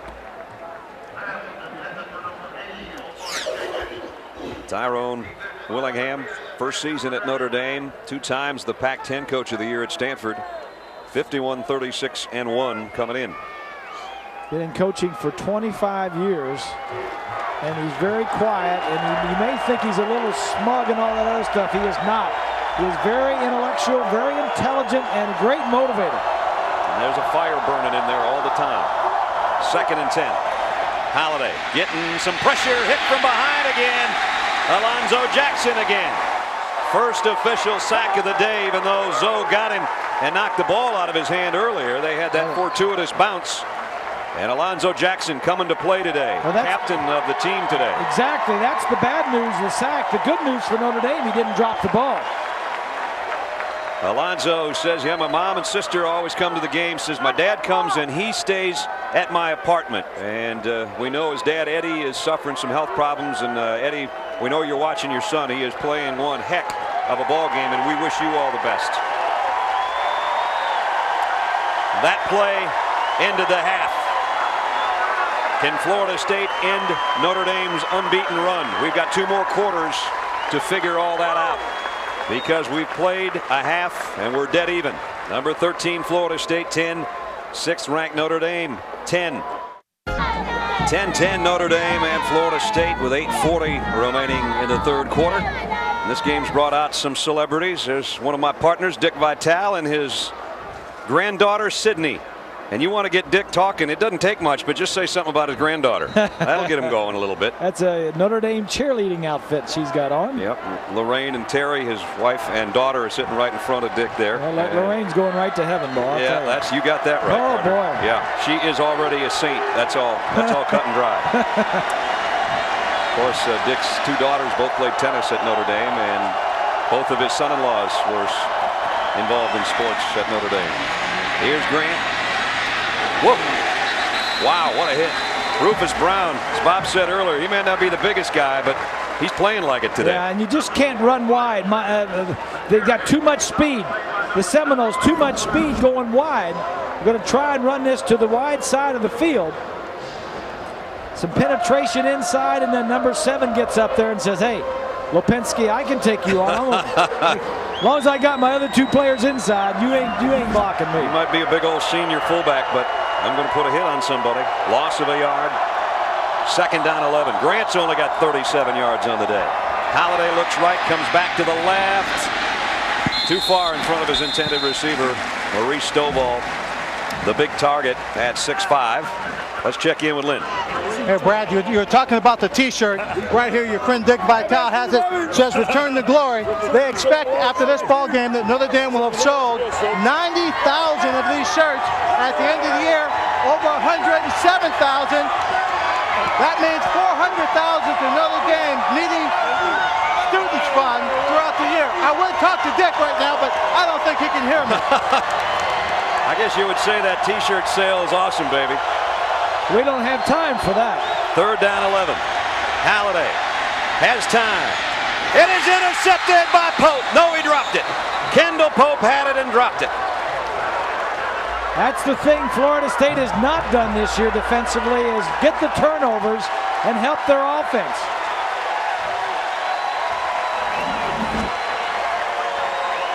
Tyrone Willingham, first season at Notre Dame. 2 times the Pac-10 Coach of the Year at Stanford. 51, 36, and 1 coming in.
Been in coaching for 25 years, and he's very quiet, and you may think he's a little smug and all that other stuff. He is not. He is very intellectual, very intelligent, and a great motivator.
And there's a fire burning in there all the time. 2nd and 10. Holiday getting some pressure, hit from behind again. Alonzo Jackson again. First official sack of the day, even though Zoe got him and knocked the ball out of his hand earlier. They had that fortuitous bounce. And Alonzo Jackson coming to play today.
Well,
captain of the team today.
Exactly. That's the bad news, the sack. The good news for Notre Dame, he didn't drop the ball.
Alonzo says, yeah, my mom and sister always come to the game. Says my dad comes and he stays at my apartment. And we know his dad, Eddie, is suffering some health problems. And Eddie, we know you're watching your son. He is playing one heck of a ball game, and we wish you all the best. That play ended the half. Can Florida State end Notre Dame's unbeaten run? We've got 2 more quarters to figure all that out, because we've played a half and we're dead even. Number 13 Florida State 10, 6th ranked Notre Dame 10. 10-10 Notre Dame and Florida State with 8:40 remaining in the 3rd quarter. And this game's brought out some celebrities. There's one of my partners, Dick Vitale, and his granddaughter Sydney. And you want to get Dick talking, it doesn't take much, but just say something about his granddaughter. That'll get him going a little bit.
That's a Notre Dame cheerleading outfit she's got on.
Yep. Lorraine and Terry, his wife and daughter, are sitting right in front of Dick there.
Well, Lorraine's going right to heaven, boy.
Yeah, you got that right.
Oh,
partner.
boy.
Yeah, she is already a saint. That's all cut and dry. Of course, Dick's 2 daughters both played tennis at Notre Dame, and both of his son-in-laws were involved in sports at Notre Dame. Here's Grant. Whoa. Wow, what a hit. Rufus Brown, as Bob said earlier, he may not be the biggest guy, but he's playing like it today.
Yeah, and you just can't run wide. They've got too much speed. The Seminoles, too much speed going wide. We're going to try and run this to the wide side of the field. Some penetration inside, and then number 7 gets up there and says, hey, Lopinski, I can take you on. As long as I got my other 2 players inside, you ain't blocking me.
He might be a big old senior fullback, but I'm going to put a hit on somebody. Loss of a yard. 2nd down 11. Grant's only got 37 yards on the day. Holiday looks right, comes back to the left. Too far in front of his intended receiver, Maurice Stovall. the big target at 6'5". Let's check in with Lynn.
Hey, Brad, you're talking about the T-shirt. Right here, your friend Dick Vitale has it. Says return to glory. They expect after this ball game that Notre Dame will have sold 90,000 of these shirts. At the end of the year, over 107,000. That means 400,000 to Notre Dame needing students fund throughout the year. I would talk to Dick right now, but I don't think he can hear me.
I guess you would say that T-shirt sale is awesome, baby.
We don't have time for that.
3rd down 11. Halliday has time. It is intercepted by Pope. No, he dropped it. Kendall Pope had it and dropped it.
That's the thing Florida State has not done this year defensively, is get the turnovers and help their offense.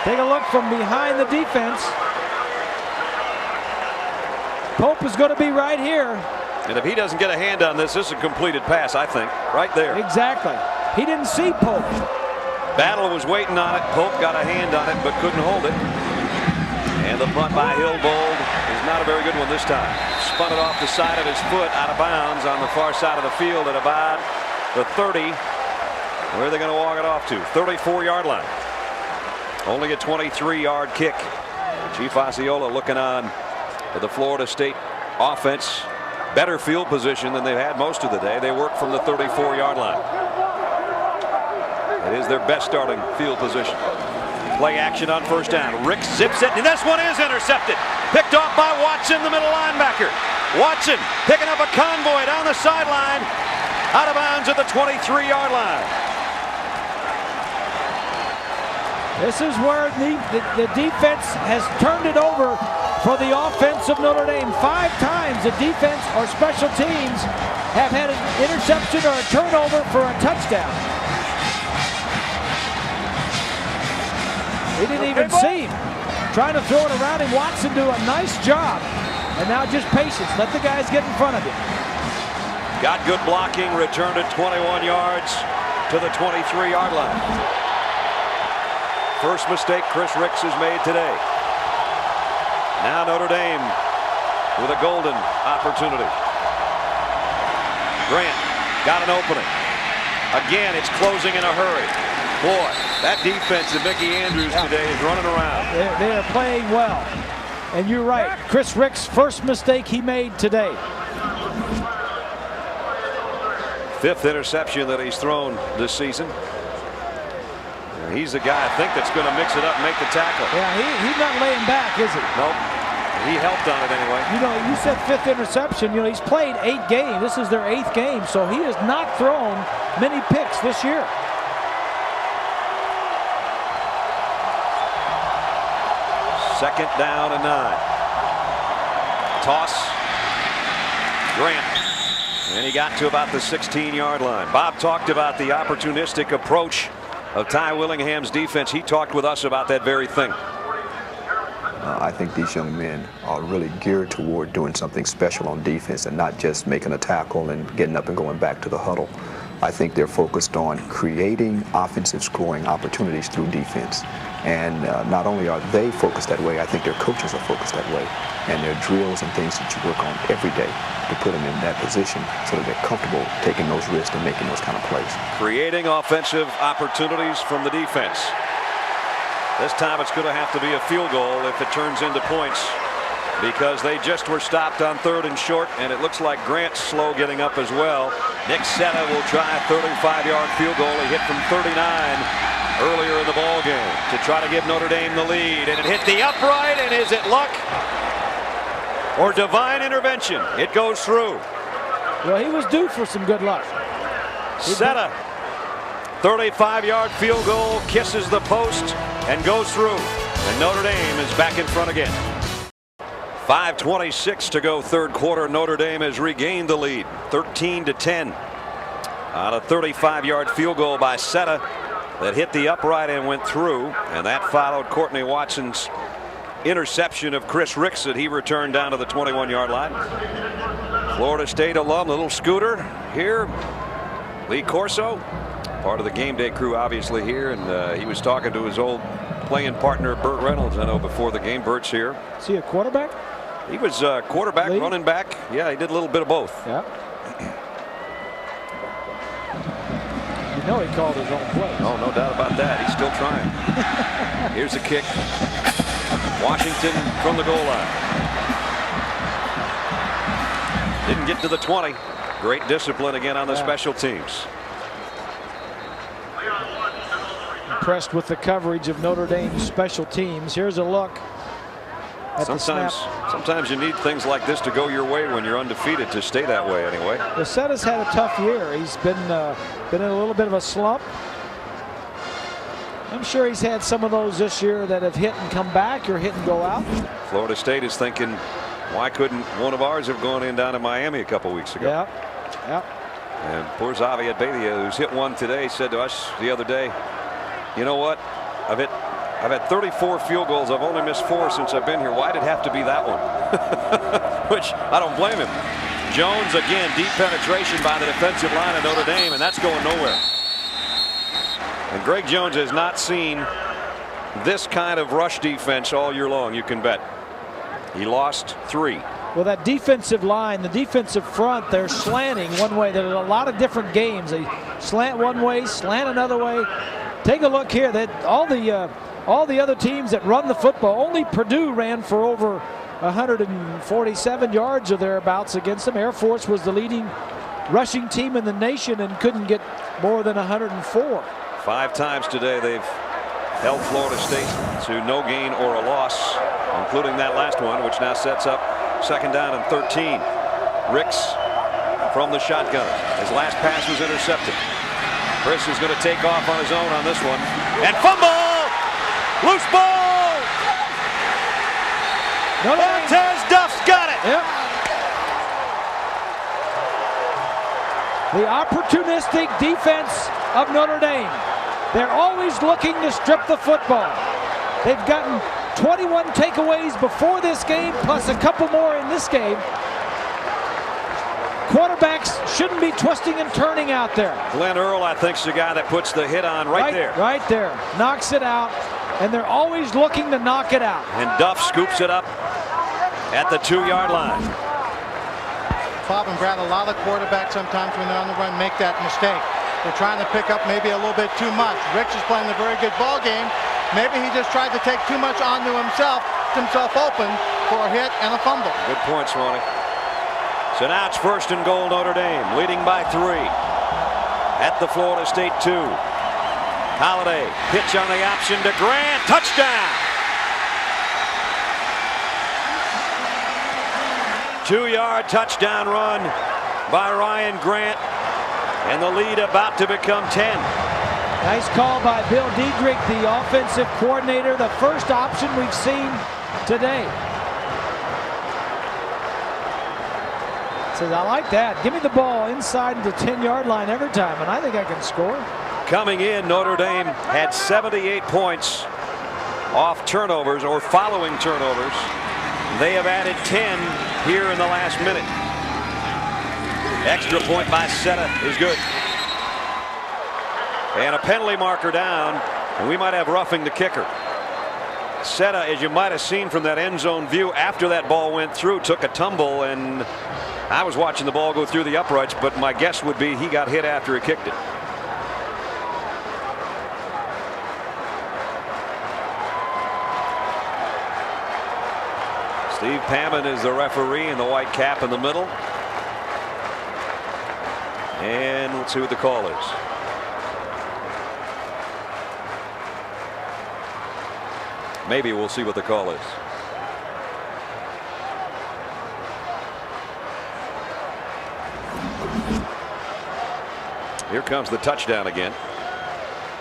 Take a look from behind the defense. Pope is going to be right here.
And if he doesn't get a hand on this, this is a completed pass, I think. Right there.
Exactly. He didn't see Pope.
Battle was waiting on it. Pope got a hand on it, but couldn't hold it. And the punt by Hillbold is not a very good one this time. Spun it off the side of his foot, out of bounds on the far side of the field at about the 30. Where are they going to walk it off to? 34-yard line. Only a 23-yard kick. Chief Osceola looking on for the Florida State offense. Better field position than they've had most of the day. They work from the 34-yard line. It is their best starting field position. Play action on 1st down. Rick zips it, and this one is intercepted. Picked off by Watson, the middle linebacker. Watson picking up a convoy down the sideline. Out of bounds at the 23-yard line.
This is where the defense has turned it over for the offense of Notre Dame. 5 times the defense or special teams have had an interception or a turnover for a touchdown. He didn't even see him. Trying to throw it around him. Watson do a nice job. And now just patience. Let the guys get in front of him.
Got good blocking. Returned it 21 yards to the 23-yard line. First mistake Chris Ricks has made today. Now Notre Dame with a golden opportunity. Grant got an opening. Again, it's closing in a hurry. Boy, that defense of Mickey Andrews today is running around.
They are playing well. And you're right. Chris Ricks' first mistake he made today.
5th interception that he's thrown this season. He's the guy, I think, that's going to mix it up and make the tackle.
Yeah, he's not laying back, is he?
Nope. He helped on it anyway.
You know, you said 5th interception. You know, he's played 8 games. This is their 8th game, so he has not thrown many picks this year.
Second down and 9. Toss. Grant. And he got to about the 16-yard line. Bob talked about the opportunistic approach of Ty Willingham's defense. He talked with us about that very thing.
I think these young men are really geared toward doing something special on defense and not just making a tackle and getting up and going back to the huddle. I think they're focused on creating offensive scoring opportunities through defense. And not only are they focused that way, I think their coaches are focused that way. And their drills and things that you work on every day to put them in that position so that they're comfortable taking those risks and making those kind of plays.
Creating offensive opportunities from the defense. This time it's going to have to be a field goal if it turns into points, because they just were stopped on 3rd and short, and it looks like Grant's slow getting up as well. Nick Setta will try a 35-yard field goal. He hit from 39 earlier in the ball game to try to give Notre Dame the lead, and it hit the upright, and is it luck or divine intervention? It goes through.
Well, he was due for some good luck.
Setta, 35-yard field goal, kisses the post and goes through, and Notre Dame is back in front again. 5:26 to go, 3rd quarter. Notre Dame has regained the lead, 13-10, on a 35-yard field goal by Setta that hit the upright and went through, and that followed Courtney Watson's interception of Chris Ricks that he returned down to the 21-yard line. Florida State alum, little scooter here, Lee Corso, part of the game day crew obviously here, and he was talking to his old playing partner Burt Reynolds, I know, before the game. Burt's here.
Is he a quarterback?
He was quarterback, running back. Yeah, he did a little bit of both.
Yeah. You know he called his own plays.
Oh, no doubt about that. He's still trying. Here's a kick. Washington from the goal line. Didn't get to the 20. Great discipline again on the special teams.
Impressed with the coverage of Notre Dame's special teams. Here's a look at the snap.
Sometimes you need things like this to go your way when you're undefeated, to stay that way anyway.
Setta's had a tough year. He's been in a little bit of a slump. I'm sure he's had some of those this year that have hit and come back, or hit and go out.
Florida State is thinking, why couldn't one of ours have gone in down in Miami a couple weeks ago?
Yeah.
And poor Xavier Bedia, who's hit one today, said to us the other day, you know what? I've had 34 field goals. I've only missed 4 since I've been here. Why did it have to be that one? Which I don't blame him. Jones again, deep penetration by the defensive line of Notre Dame, and that's going nowhere. And Greg Jones has not seen this kind of rush defense all year long, you can bet. He lost 3.
Well, that defensive line, the defensive front, they're slanting one way. There's a lot of different games. They slant one way, slant another way. Take a look here. That all the other teams that run the football, only Purdue ran for over 147 yards or thereabouts against them. Air Force was the leading rushing team in the nation and couldn't get more than 104.
5 times today they've held Florida State to no gain or a loss, including that last one, which now sets up 2nd down and 13. Ricks from the shotgun. His last pass was intercepted. Chris is going to take off on his own on this one. And fumble! Loose ball! Montez Duff's got it!
Yep. The opportunistic defense of Notre Dame. They're always looking to strip the football. They've gotten 21 takeaways before this game, plus a couple more in this game. Quarterbacks shouldn't be twisting and turning out there.
Glenn Earl, I think, is the guy that puts the hit on right there.
Right there. Knocks it out, and they're always looking to knock it out.
And Duff scoops it up at the 2-yard line.
Bob and Brad, a lot of quarterbacks sometimes when they're on the run make that mistake. They're trying to pick up maybe a little bit too much. Ricks is playing a very good ball game. Maybe he just tried to take too much onto himself, himself open for a hit and a fumble.
Good point, Swanee. So now it's 1st and goal, Notre Dame, leading by 3 at the Florida State 2. Holiday, pitch on the option to Grant, touchdown! 2-yard touchdown run by Ryan Grant, and the lead about to become 10.
Nice call by Bill Diedrich, the offensive coordinator, the first option we've seen today. Says, I like that. Give me the ball inside the 10-yard line every time, and I think I can score.
Coming in, Notre Dame had 78 points off turnovers or following turnovers. They have added 10 here in the last minute. Extra point by Setta is good. And a penalty marker down, and we might have roughing the kicker. Setta, as you might have seen from that end zone view after that ball went through, took a tumble, and I was watching the ball go through the uprights, but my guess would be he got hit after he kicked it. Steve Pammon is the referee in the white cap in the middle. And let's see what the call is. Maybe we'll see what the call is. Here comes the touchdown again.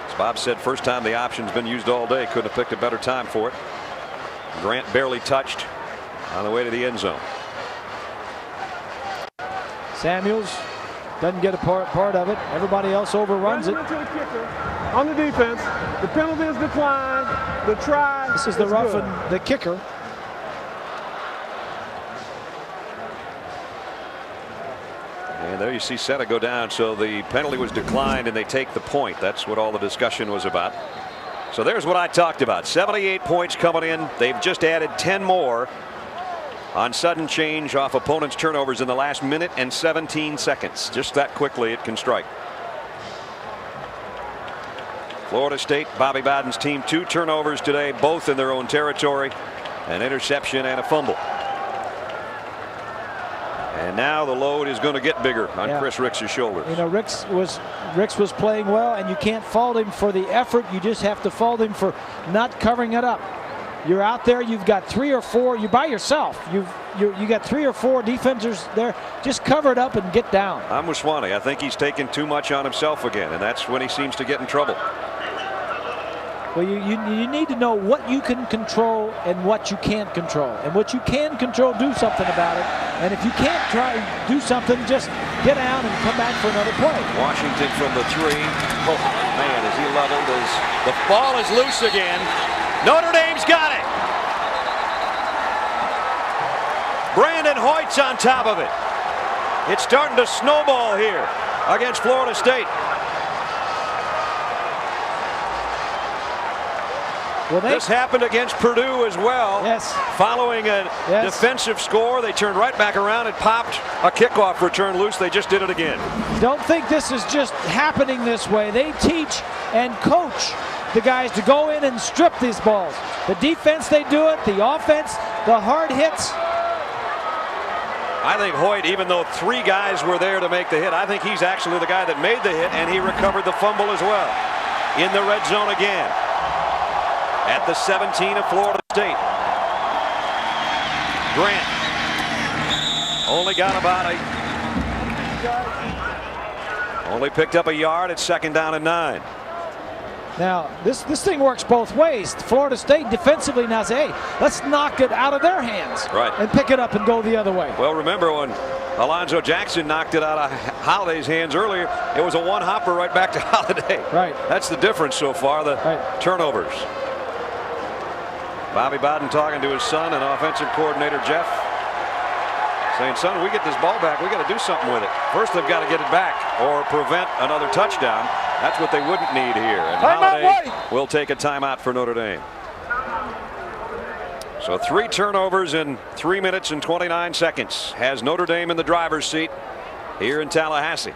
As Bob said, first time the option's been used all day. Couldn't have picked a better time for it. Grant barely touched on the way to the end zone.
Samuels doesn't get a part of it. Everybody else overruns it.
To the kicker on the defense. The penalty is declined. The try.
This is the roughing the kicker.
And there you see Setta go down. So the penalty was declined and they take the point. That's what all the discussion was about. So there's what I talked about. 78 points coming in. They've just added 10 more on sudden change off opponents' turnovers in the last minute and 17 seconds. Just that quickly it can strike. Florida State, Bobby Bowden's team, 2 turnovers today, both in their own territory, an interception and a fumble. And now the load is going to get bigger on Chris Ricks' shoulders.
You know, Ricks was playing well, and you can't fault him for the effort. You just have to fault him for not covering it up. You're out there, you've got 3 or 4, you're by yourself. You got 3 or 4 defenders there. Just cover it up and get down.
I'm with Swanee. I think he's taken too much on himself again, and that's when he seems to get in trouble.
Well, you need to know what you can control and what you can't control. And what you can control, do something about it. And if you can't try to do something, just get out and come back for another play.
Washington from the 3. Oh, man, is he leveled as the ball is loose again. Notre Dame's got it. Brandon Hoyt's on top of it. It's starting to snowball here against Florida State.
Well,
this happened against Purdue as well.
Yes.
Following a defensive score, they turned right back around and popped a kickoff return loose. They just did it again.
Don't think this is just happening this way. They teach and coach the guys to go in and strip these balls. The defense, they do it. The offense, the hard hits.
I think Hoyt, even though 3 guys were there to make the hit, I think he's actually the guy that made the hit, and he recovered the fumble as well. In the red zone again. At the 17 of Florida State. Grant only got about only picked up a yard at 2nd down and 9.
Now this thing works both ways. Florida State defensively now say, hey, let's knock it out of their hands,
right,
and pick it up and go the other way.
Well, remember when Alonzo Jackson knocked it out of Holiday's hands earlier, it was a one-hopper right back to Holiday.
Right.
That's the difference so far, the turnovers. Bobby Bowden talking to his son and offensive coordinator Jeff, saying, son, we get this ball back, we got to do something with it. First they've got to get it back or prevent another touchdown. That's what they wouldn't need here. And Holiday will take a timeout for Notre Dame. So 3 turnovers in 3 minutes and 29 seconds has Notre Dame in the driver's seat here in Tallahassee.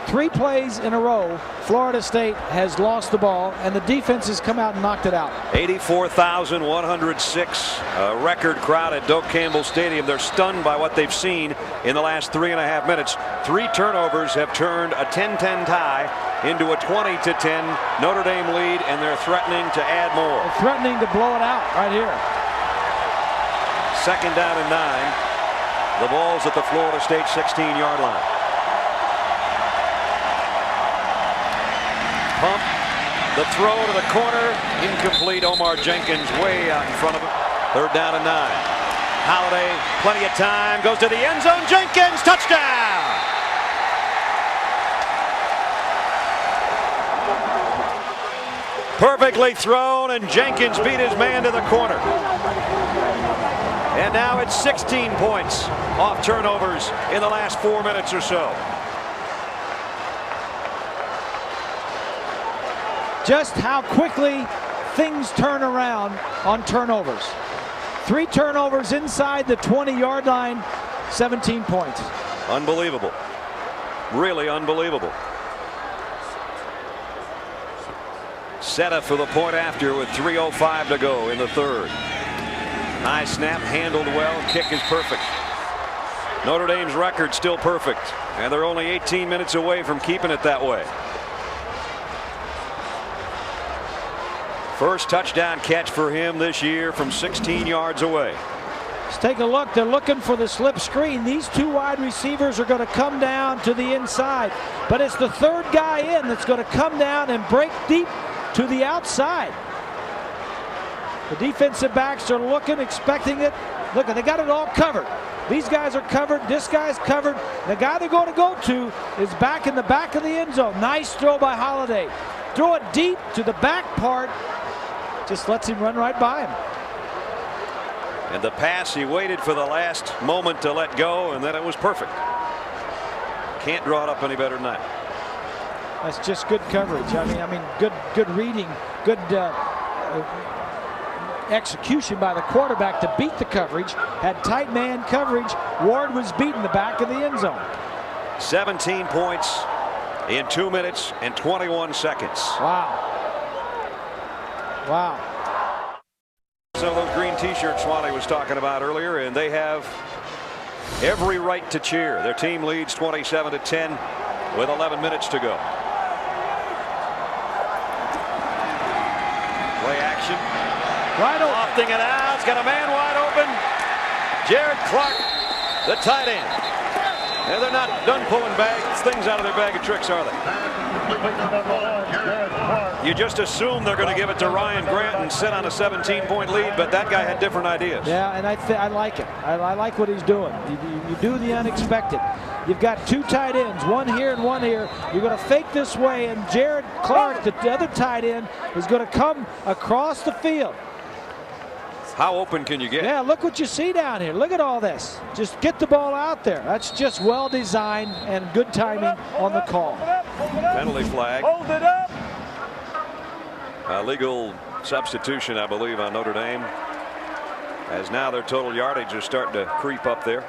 3 plays in a row, Florida State has lost the ball, and the defense has come out and knocked it out.
84,106, a record crowd at Doak-Campbell Stadium. They're stunned by what they've seen in the last 3.5 minutes. 3 turnovers have turned a 10-10 tie into a 20-10 Notre Dame lead, and they're threatening to add more.
They're threatening to blow it out right here.
2nd down and 9. The ball's at the Florida State 16-yard line. Pump, the throw to the corner, incomplete. Omar Jenkins way out in front of him. 3rd down and 9. Holiday, plenty of time, goes to the end zone. Jenkins, touchdown! Perfectly thrown, and Jenkins beat his man to the corner. And now it's 16 points off turnovers in the last 4 minutes or so.
Just how quickly things turn around on turnovers. 3 turnovers inside the 20-yard line, 17 points.
Unbelievable. Really unbelievable. Seta for the point after with 3:05 to go in the 3rd. High snap, handled well, kick is perfect. Notre Dame's record still perfect, and they're only 18 minutes away from keeping it that way. First touchdown catch for him this year from 16 yards away.
Let's take a look. They're looking for the slip screen. These 2 wide receivers are going to come down to the inside, but it's the 3rd guy in that's going to come down and break deep to the outside. The defensive backs are looking, expecting it. Look, they got it all covered. These guys are covered. This guy's covered. The guy they're going to go to is back in the back of the end zone. Nice throw by Holiday. Throw it deep to the back part. Just lets him run right by him.
And the pass, he waited for the last moment to let go, and then it was perfect. Can't draw it up any better than that.
That's just good coverage. I mean, good reading, good execution by the quarterback to beat the coverage. Had tight man coverage. Ward was beating the back of the end zone.
17 points in 2 minutes and 21 seconds.
Wow. Wow.
Some of those green t-shirts Swanee was talking about earlier, and they have every right to cheer. Their team leads 27-10 with 11 minutes to go. Play action.
Wide open.
Lofting it out. It's got a man wide open. Jared Clark, the tight end. And they're not done pulling things out of their bag of tricks, are they? You just assume they're going to give it to Ryan Grant and sit on a 17-point lead, but that guy had different ideas.
Yeah, and I like it. I like what he's doing. You do the unexpected. You've got two tight ends, one here and one here. You're going to fake this way, and Jared Clark, the other tight end, is going to come across the field.
How open can you get?
Yeah, look what you see down here. Look at all this. Just get the ball out there. That's just well designed and good timing on the call.
Penalty flag.
Hold it up.
Legal substitution, I believe, on Notre Dame, as now their total yardage is starting to creep up there.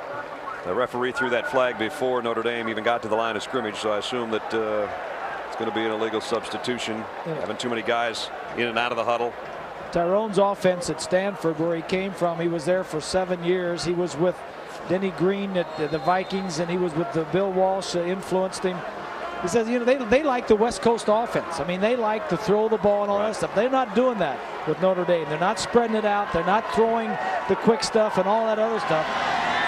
The referee threw that flag before Notre Dame even got to the line of scrimmage, so I assume that it's going to be an illegal substitution.
Yeah.
Having too many guys in and out of the huddle.
Tyrone's offense at Stanford, where he came from, he was there for 7 years. He was with Denny Green at the Vikings, and he was with Bill Walsh, influenced him. He says, you know, they like the West Coast offense. I mean, they like to throw the ball and all that stuff. They're not doing that with Notre Dame. They're not spreading it out. They're not throwing the quick stuff and all that other stuff.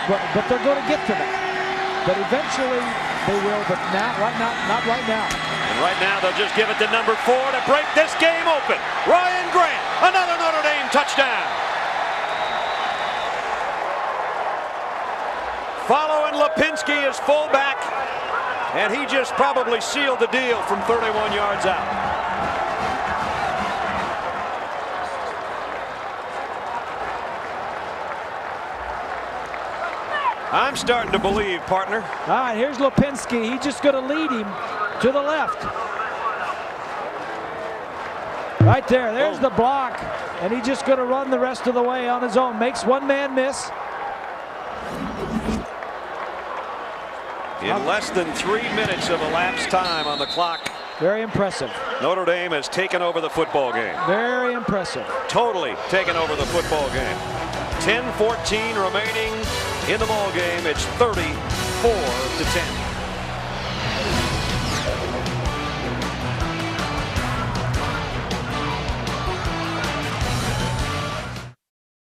But they're going to get to that. But eventually they will. But now, not right now.
And right now they'll just give it to number 4 to break this game open. Ryan Grant, another Notre Dame touchdown. Following Lipinski as fullback. And he just probably sealed the deal from 31 yards out. I'm starting to believe, partner.
All right, here's Lipinski. He's just going to lead him to the left. Right there. There's the block. And he's just going to run the rest of the way on his own. Makes one man miss.
In less than 3 minutes of elapsed time on the clock.
Very impressive.
Notre Dame has taken over the football game.
Very impressive.
Totally taken over the football game. 10-14 remaining in the ball game. It's 34-10.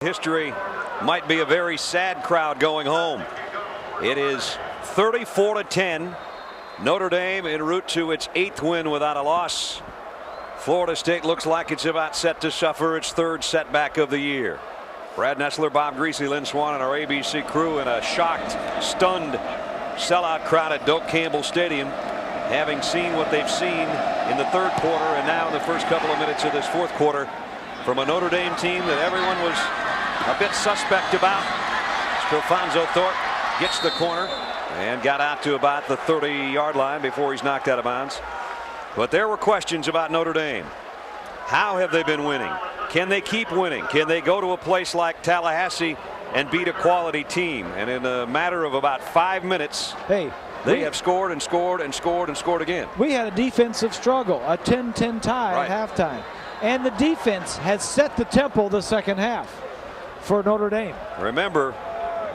History might be a very sad crowd going home. It is 34-10. Notre Dame en route to its 8th win without a loss. Florida State looks like it's about set to suffer its 3rd setback of the year. Brad Nessler, Bob Greasy, Lynn Swan, and our ABC crew in a shocked, stunned sellout crowd at Doak-Campbell Stadium, having seen what they've seen in the 3rd quarter and now in the first couple of minutes of this 4th quarter from a Notre Dame team that everyone was a bit suspect about. Strofonzo Thorpe gets the corner and got out to about the 30-yard line before he's knocked out of bounds. But there were questions about Notre Dame. How have they been winning? Can they keep winning? Can they go to a place like Tallahassee and beat a quality team? And in a matter of about 5 minutes, they have scored and scored and scored and scored again.
We had a defensive struggle, a 10-10 tie at halftime. And the defense has set the tempo the second half for Notre Dame.
Remember,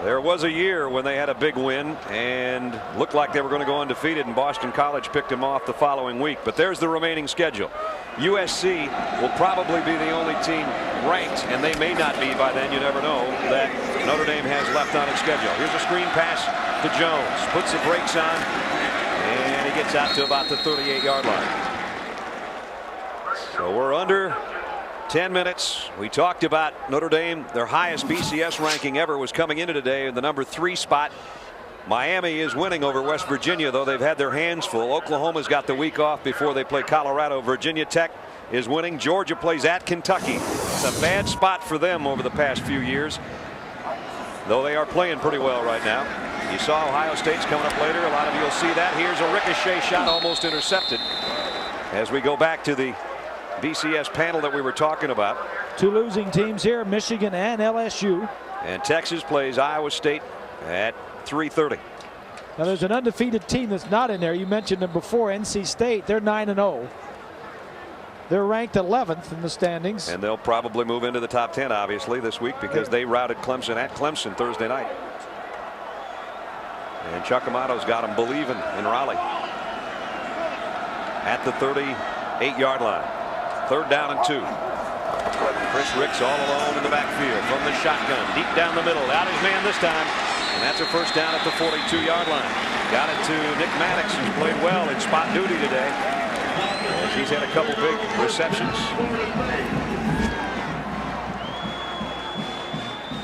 there was a year when they had a big win and looked like they were going to go undefeated, and Boston College picked them off the following week. But there's the remaining schedule. USC will probably be the only team ranked, and they may not be by then, you never know, that Notre Dame has left on its schedule. Here's a screen pass to Jones, puts the brakes on, and he gets out to about the 38-yard line. So we're under 10 minutes. We talked about Notre Dame. Their highest BCS ranking ever was coming into today in the number 3 spot. Miami is winning over West Virginia, though they've had their hands full. Oklahoma's got the week off before they play Colorado. Virginia Tech is winning. Georgia plays at Kentucky. It's a bad spot for them over the past few years, though they are playing pretty well right now. You saw Ohio State's coming up later. A lot of you will see that. Here's a ricochet shot, almost intercepted. As we go back to the BCS panel that we were talking about,
Two losing teams here, Michigan and LSU.
And Texas plays Iowa State at 3:30.
Now there's an undefeated team that's not in there. You mentioned them before, NC State. They're 9-0. They're ranked 11th in the standings.
And they'll probably move into the top 10, obviously, this week because they routed Clemson at Clemson Thursday night. And Chuck Amato's got them believing in Raleigh. At the 38-yard line. 3rd down and 2. Chris Ricks all alone in the backfield from the shotgun. Deep down the middle. Out his man this time. And that's a 1st down at the 42-yard line. Got it to Nick Maddox, who's played well in spot duty today. As he's had a couple big receptions.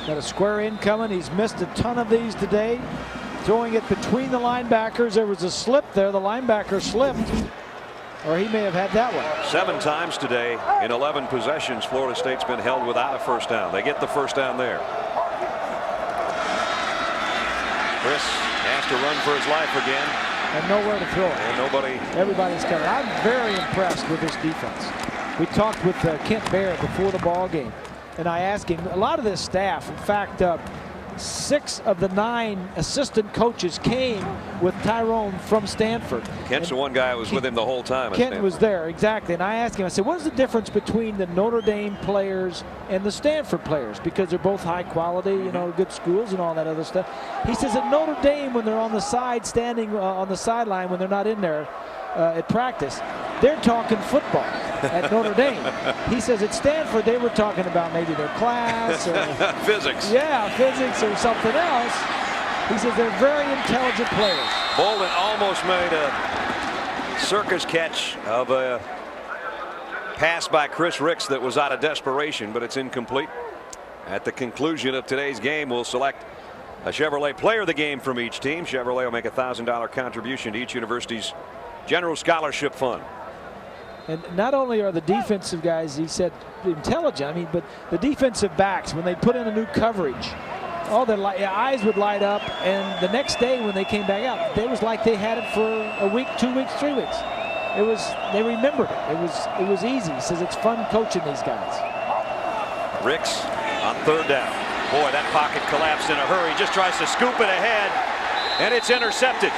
Got a square in coming. He's missed a ton of these today. Throwing it between the linebackers. There was a slip there. The linebacker slipped. Or he may have had that one.
7 times today in 11 possessions, Florida State's been held without a 1st down. They get the 1st down there. Chris has to run for his life again.
And nowhere to throw it.
And nobody.
Everybody's coming. I'm very impressed with this defense. We talked with Kent Barrett before the ball game, and I asked him, a lot of this staff, in fact, 6 of the 9 assistant coaches came with Tyrone from Stanford.
Kent's the one guy who was with him the whole time.
Kent was there, exactly. And I asked him, I said, what is the difference between the Notre Dame players and the Stanford players? Because they're both high quality, you know, good schools and all that other stuff. He says at Notre Dame, when they're on the side, standing on the sideline, when they're not in there at practice, they're talking football at Notre Dame. He says at Stanford, they were talking about maybe their class or
physics.
Yeah, physics or something else. He says they're very intelligent players.
Bolden almost made a circus catch of a pass by Chris Ricks that was out of desperation, but it's incomplete. At the conclusion of today's game, we'll select a Chevrolet player of the game from each team. Chevrolet will make a $1,000 contribution to each university's general scholarship fund.
And not only are the defensive guys, he said, intelligent, I mean, but the defensive backs, when they put in a new coverage, all their eyes would light up, and the next day when they came back out, it was like they had it for a week, 2 weeks, 3 weeks. They remembered it. It was easy. He says it's fun coaching these guys.
Ricks on 3rd down. Boy, that pocket collapsed in a hurry. Just tries to scoop it ahead, and it's intercepted.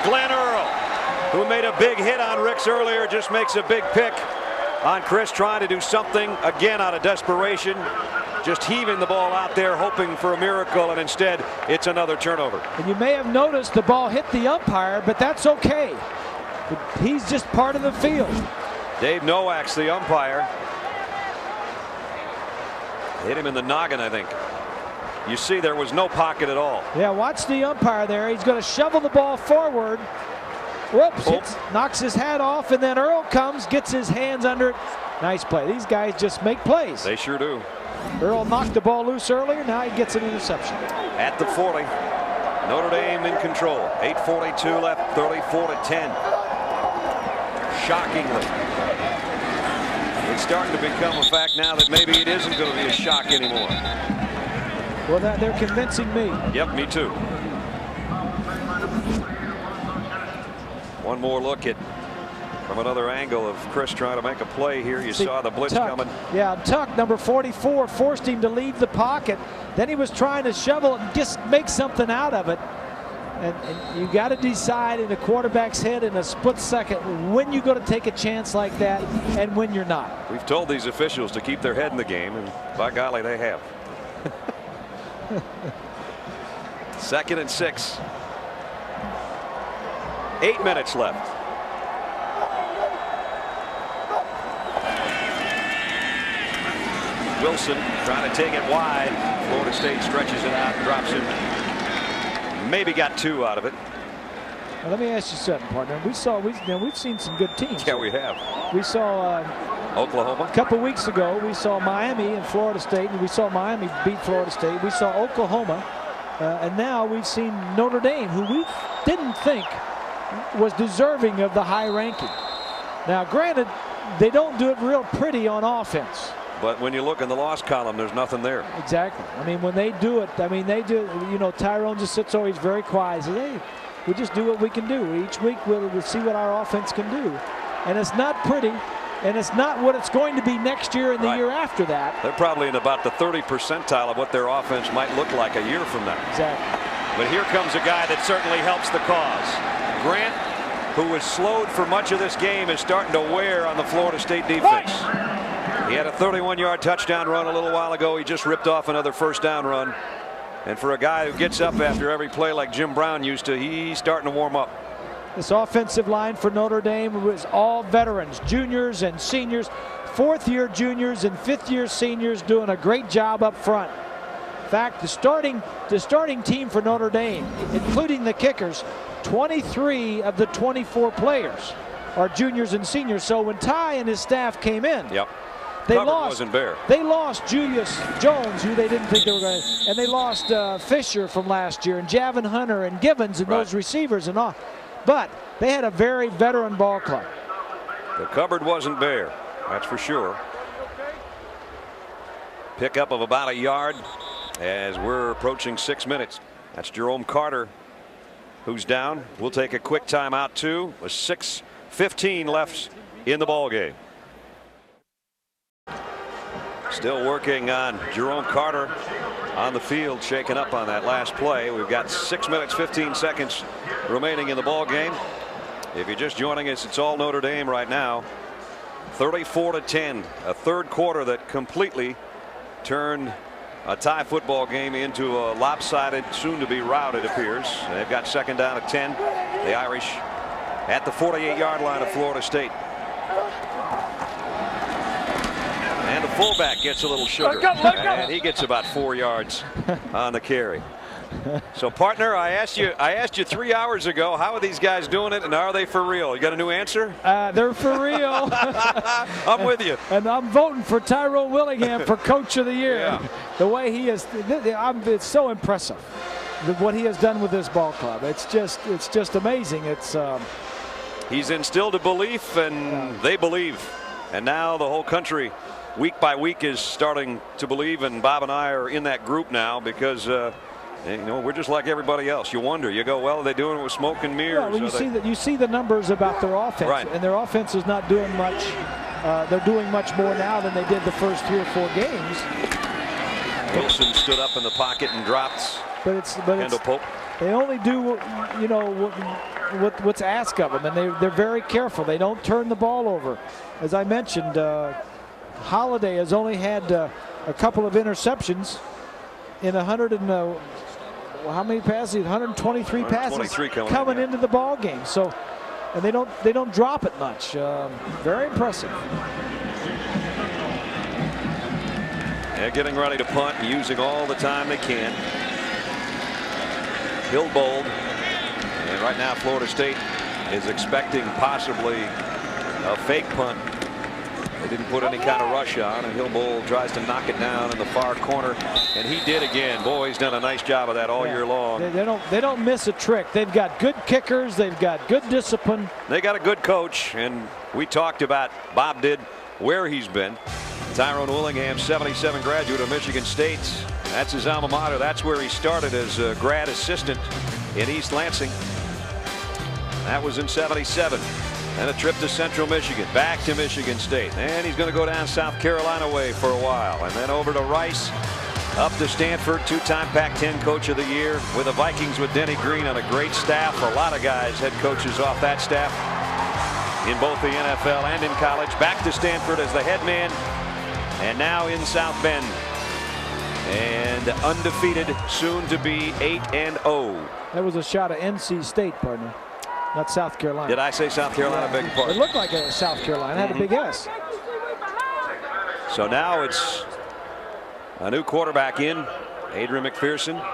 Glenn Earl, who made a big hit on Ricks earlier, just makes a big pick on Chris, trying to do something again out of desperation, just heaving the ball out there, hoping for a miracle, and instead it's another turnover.
And you may have noticed the ball hit the umpire, but that's okay. He's just part of the field.
Dave Nowak's the umpire. Hit him in the noggin, I think. You see there was no pocket at all.
Yeah, watch the umpire there. He's going to shovel the ball forward. Whoops, knocks his hat off, and then Earl comes, gets his hands under it. Nice play. These guys just make plays.
They sure do.
Earl knocked the ball loose earlier. Now he gets an interception.
At the 40, Notre Dame in control. 8:42 left, 34-10. Shockingly. It's starting to become a fact now that maybe it isn't going to be a shock anymore.
Well, they're convincing me.
Yep, me too. One more look at from another angle of Chris trying to make a play here. You saw the blitz coming.
Yeah, Tuck, number 44, forced him to leave the pocket. Then he was trying to shovel it and just make something out of it. And you got to decide in a quarterback's head in a split second when you're going to take a chance like that and when you're not.
We've told these officials to keep their head in the game, and by golly, they have. 2nd and 6. 8 minutes left. Wilson trying to take it wide. Florida State stretches it out, drops it. Maybe got 2 out of it.
Now, let me ask you something, partner. We've seen some good teams.
Yeah, we have.
We saw
Oklahoma.
A couple weeks ago, we saw Miami and Florida State, and we saw Miami beat Florida State. We saw Oklahoma, and now we've seen Notre Dame, who we didn't think was deserving of the high ranking. Now, granted, they don't do it real pretty on offense.
But when you look in the loss column, there's nothing there.
Exactly. I mean, when they do it, they do, you know, Tyrone just sits over, he's very quiet. He says, hey, we just do what we can do. Each week we'll see what our offense can do. And it's not pretty. and it's not what it's going to be next year and the year after that.
They're probably in about the 30th percentile of what their offense might look like a year from now.
Exactly.
But here comes a guy that certainly helps the cause. Grant, who was slowed for much of this game, is starting to wear on the Florida State defense. He had a 31-yard touchdown run a little while ago. He just ripped off another first down run. And for a guy who gets up after every play like Jim Brown used to, he's starting to warm up.
This offensive line for Notre Dame was all veterans, juniors and seniors, fourth-year juniors and fifth-year seniors doing a great job up front. In fact, the starting team for Notre Dame, including the kickers, 23 of the 24 players are juniors and seniors. So when Ty and his staff came in, they lost Julius Jones, who they didn't think they were going to, and they lost Fisher from last year, and Javin Hunter and Givens and those receivers and all. But they had a very veteran ball club.
The cupboard wasn't bare, that's for sure. Pickup of about a yard as we're approaching 6 minutes. That's Jerome Carter, who's down. We'll take a quick timeout too. With 6:15 left in the ball game. Still working on Jerome Carter on the field, shaking up on that last play. We've got 6 minutes 15 seconds remaining in the ball game. If you're just joining us, it's all Notre Dame right now. 34-10, a third quarter that completely turned a tie football game into a lopsided, soon-to-be rout, it appears. They've got second down at 10. The Irish at the 48-yard line of Florida State. And the fullback gets a little sugar. And he gets about 4 yards on the carry. So, partner, I asked you 3 hours ago, how are these guys doing it, and are they for real? You got a new answer?
They're for real.
I'm with you.
And I'm voting for Tyrone Willingham for Coach of the Year.
Yeah.
The way he is, it's so impressive what he has done with this ball club. It's just amazing.
He's instilled a belief, and they believe. And now the whole country, week by week, is starting to believe, and Bob and I are in that group now because we're just like everybody else. You wonder, you go, well, are they doing it with smoke and mirrors?
Well, you see the numbers about their offense, and their offense is not doing much. They're doing much more now than they did the first 3 or 4 games.
Wilson stood up in the pocket and dropped. Kendall Pope.
They only do, what's asked of them, and they're very careful. They don't turn the ball over. As I mentioned, Holiday has only had a couple of interceptions in 100 and how many passes? 123 passes coming into the ball game. So, and they don't drop it much. Very impressive.
They're getting ready to punt, using all the time they can. Hillbold, and right now Florida State is expecting possibly a fake punt. They didn't put any kind of rush on, and Hillbold tries to knock it down in the far corner, and he did again. Boy, he's done a nice job of that all year long.
They don't miss a trick. They've got good kickers. They've got good discipline.
They got a good coach, and we talked about, Bob did, where he's been. Tyrone Willingham, 77 graduate of Michigan State. That's his alma mater. That's where he started as a grad assistant in East Lansing. That was in 77. And a trip to Central Michigan, back to Michigan State. And he's going to go down South Carolina way for a while. And then over to Rice, up to Stanford, 2-time Pac-10 Coach of the Year with the Vikings with Denny Green on a great staff. A lot of guys, head coaches off that staff in both the NFL and in college. Back to Stanford as the head man. And now in South Bend. And undefeated, soon to be 8-0.
That was a shot at NC State, partner. Not South Carolina.
Did I say South Carolina? Beg your pardon.
It looked like a South Carolina. Had a big S.
So now it's a new quarterback in, Adrian McPherson.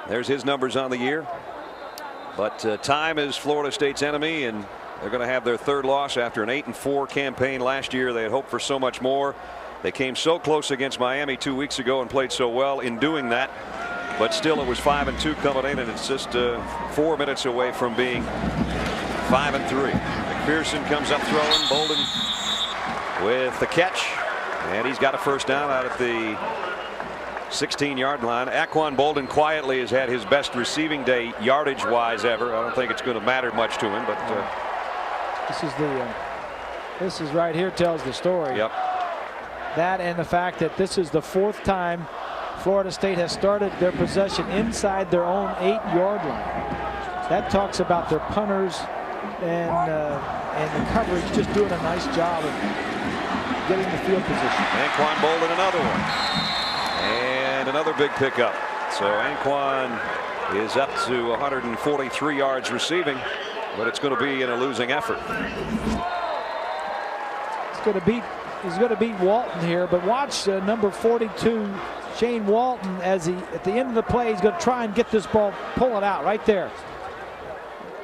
There's his numbers on the year. But time is Florida State's enemy, and they're going to have their third loss after an 8-4 campaign last year. They had hoped for so much more. They came so close against Miami 2 weeks ago and played so well in doing that. But still, it was 5-2 coming in, and it's just 4 minutes away from being 5-3. McPherson comes up throwing. Bolden with the catch, and he's got a first down out at the 16-yard line. Aquan Bolden quietly has had his best receiving day yardage-wise ever. I don't think it's going to matter much to him, but
this is the This is right here tells the story.
Yep.
That and the fact that this is the 4th time Florida State has started their possession inside their own 8-yard line. That talks about their punters and the coverage just doing a nice job of getting the field position.
Anquan Bolden, another one. And another big pickup. So Anquan is up to 143 yards receiving, but it's going to be in a losing effort.
He's going to beat Walton here, but watch number 42, Shane Walton, as he at the end of the play, he's going to try and get this ball, pull it out right there.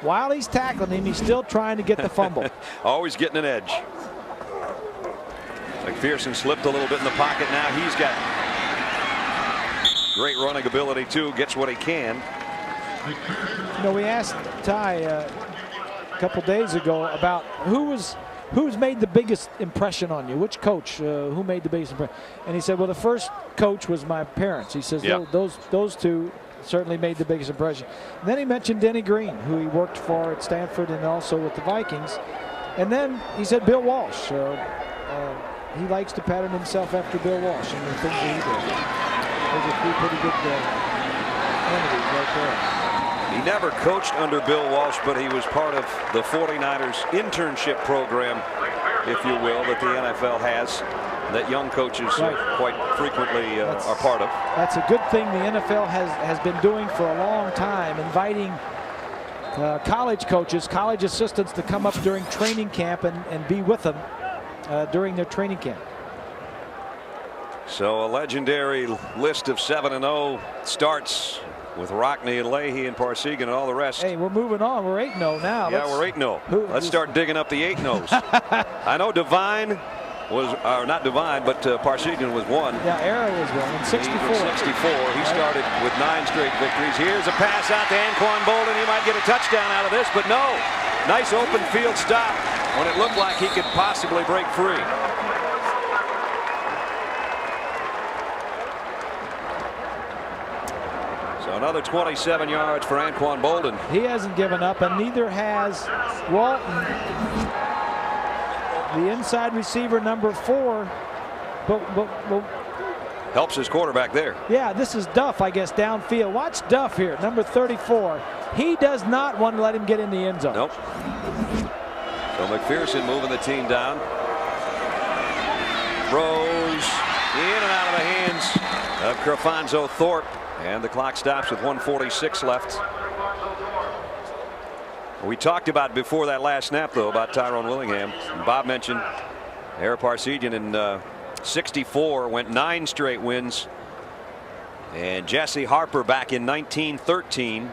While he's tackling him, he's still trying to get the fumble.
Always getting an edge. McPherson slipped a little bit in the pocket. Now he's got great running ability too. Gets what he can.
You know, we asked Ty a couple days ago about who's made the biggest impression on you. Which coach? Who made the biggest impression? And he said, well, the first coach was my parents. He says those two certainly made the biggest impression. And then he mentioned Denny Green, who he worked for at Stanford and also with the Vikings. And then he said Bill Walsh. He likes to pattern himself after Bill Walsh and the things that he did. Those are 3 pretty good entities right there.
He never coached under Bill Walsh, but he was part of the 49ers internship program, if you will, that the NFL has, that young coaches quite frequently are part of.
That's a good thing the NFL has been doing for a long time, inviting college coaches, college assistants to come up during training camp and be with them during their training camp.
So a legendary list of 7-0 starts with Rockne and Leahy and Parsegan and all the rest.
Hey, we're moving on. We're 8-0 now.
Yeah, we're 8-0. Let's start digging up the 8-0s. I know Devine was, or not Devine, but Parsegan was 1.
Yeah, Era was 1 in 64.
He was 64. He started with 9 straight victories. Here's a pass out to Anquan Bolden. He might get a touchdown out of this, but no. Nice open field stop when it looked like he could possibly break free. So another 27 yards for Anquan Bolden.
He hasn't given up, and neither has Walton. The inside receiver, number 4, but
helps his quarterback there.
Yeah, this is Duff, I guess, downfield. Watch Duff here, number 34. He does not want to let him get in the end zone.
Nope. So McPherson moving the team down. Throws in and out of the hands of Crefonzo Thorpe. And the clock stops with 1:46 left. We talked about before that last snap, though, about Tyrone Willingham. Bob mentioned Ara Parsegian in 64 went 9 straight wins. And Jesse Harper back in 1913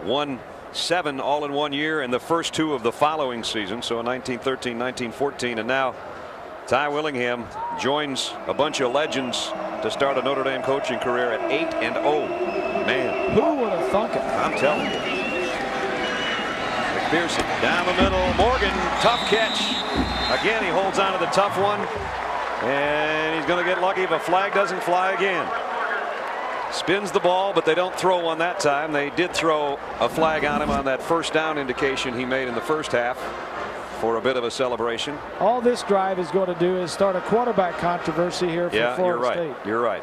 won 7 all in 1 year and the first 2 of the following season. So in 1913, 1914, and now Ty Willingham joins a bunch of legends to start a Notre Dame coaching career at 8-0. Man,
who would have thunk it?
I'm telling you. McPherson down the middle. Morgan, tough catch. Again, he holds on to the tough one, and he's going to get lucky if a flag doesn't fly again. Spins the ball, but they don't throw one that time. They did throw a flag on him on that first down indication he made in the first half for a bit of a celebration.
All this drive is going to do is start a quarterback controversy here for Florida State.
You're right.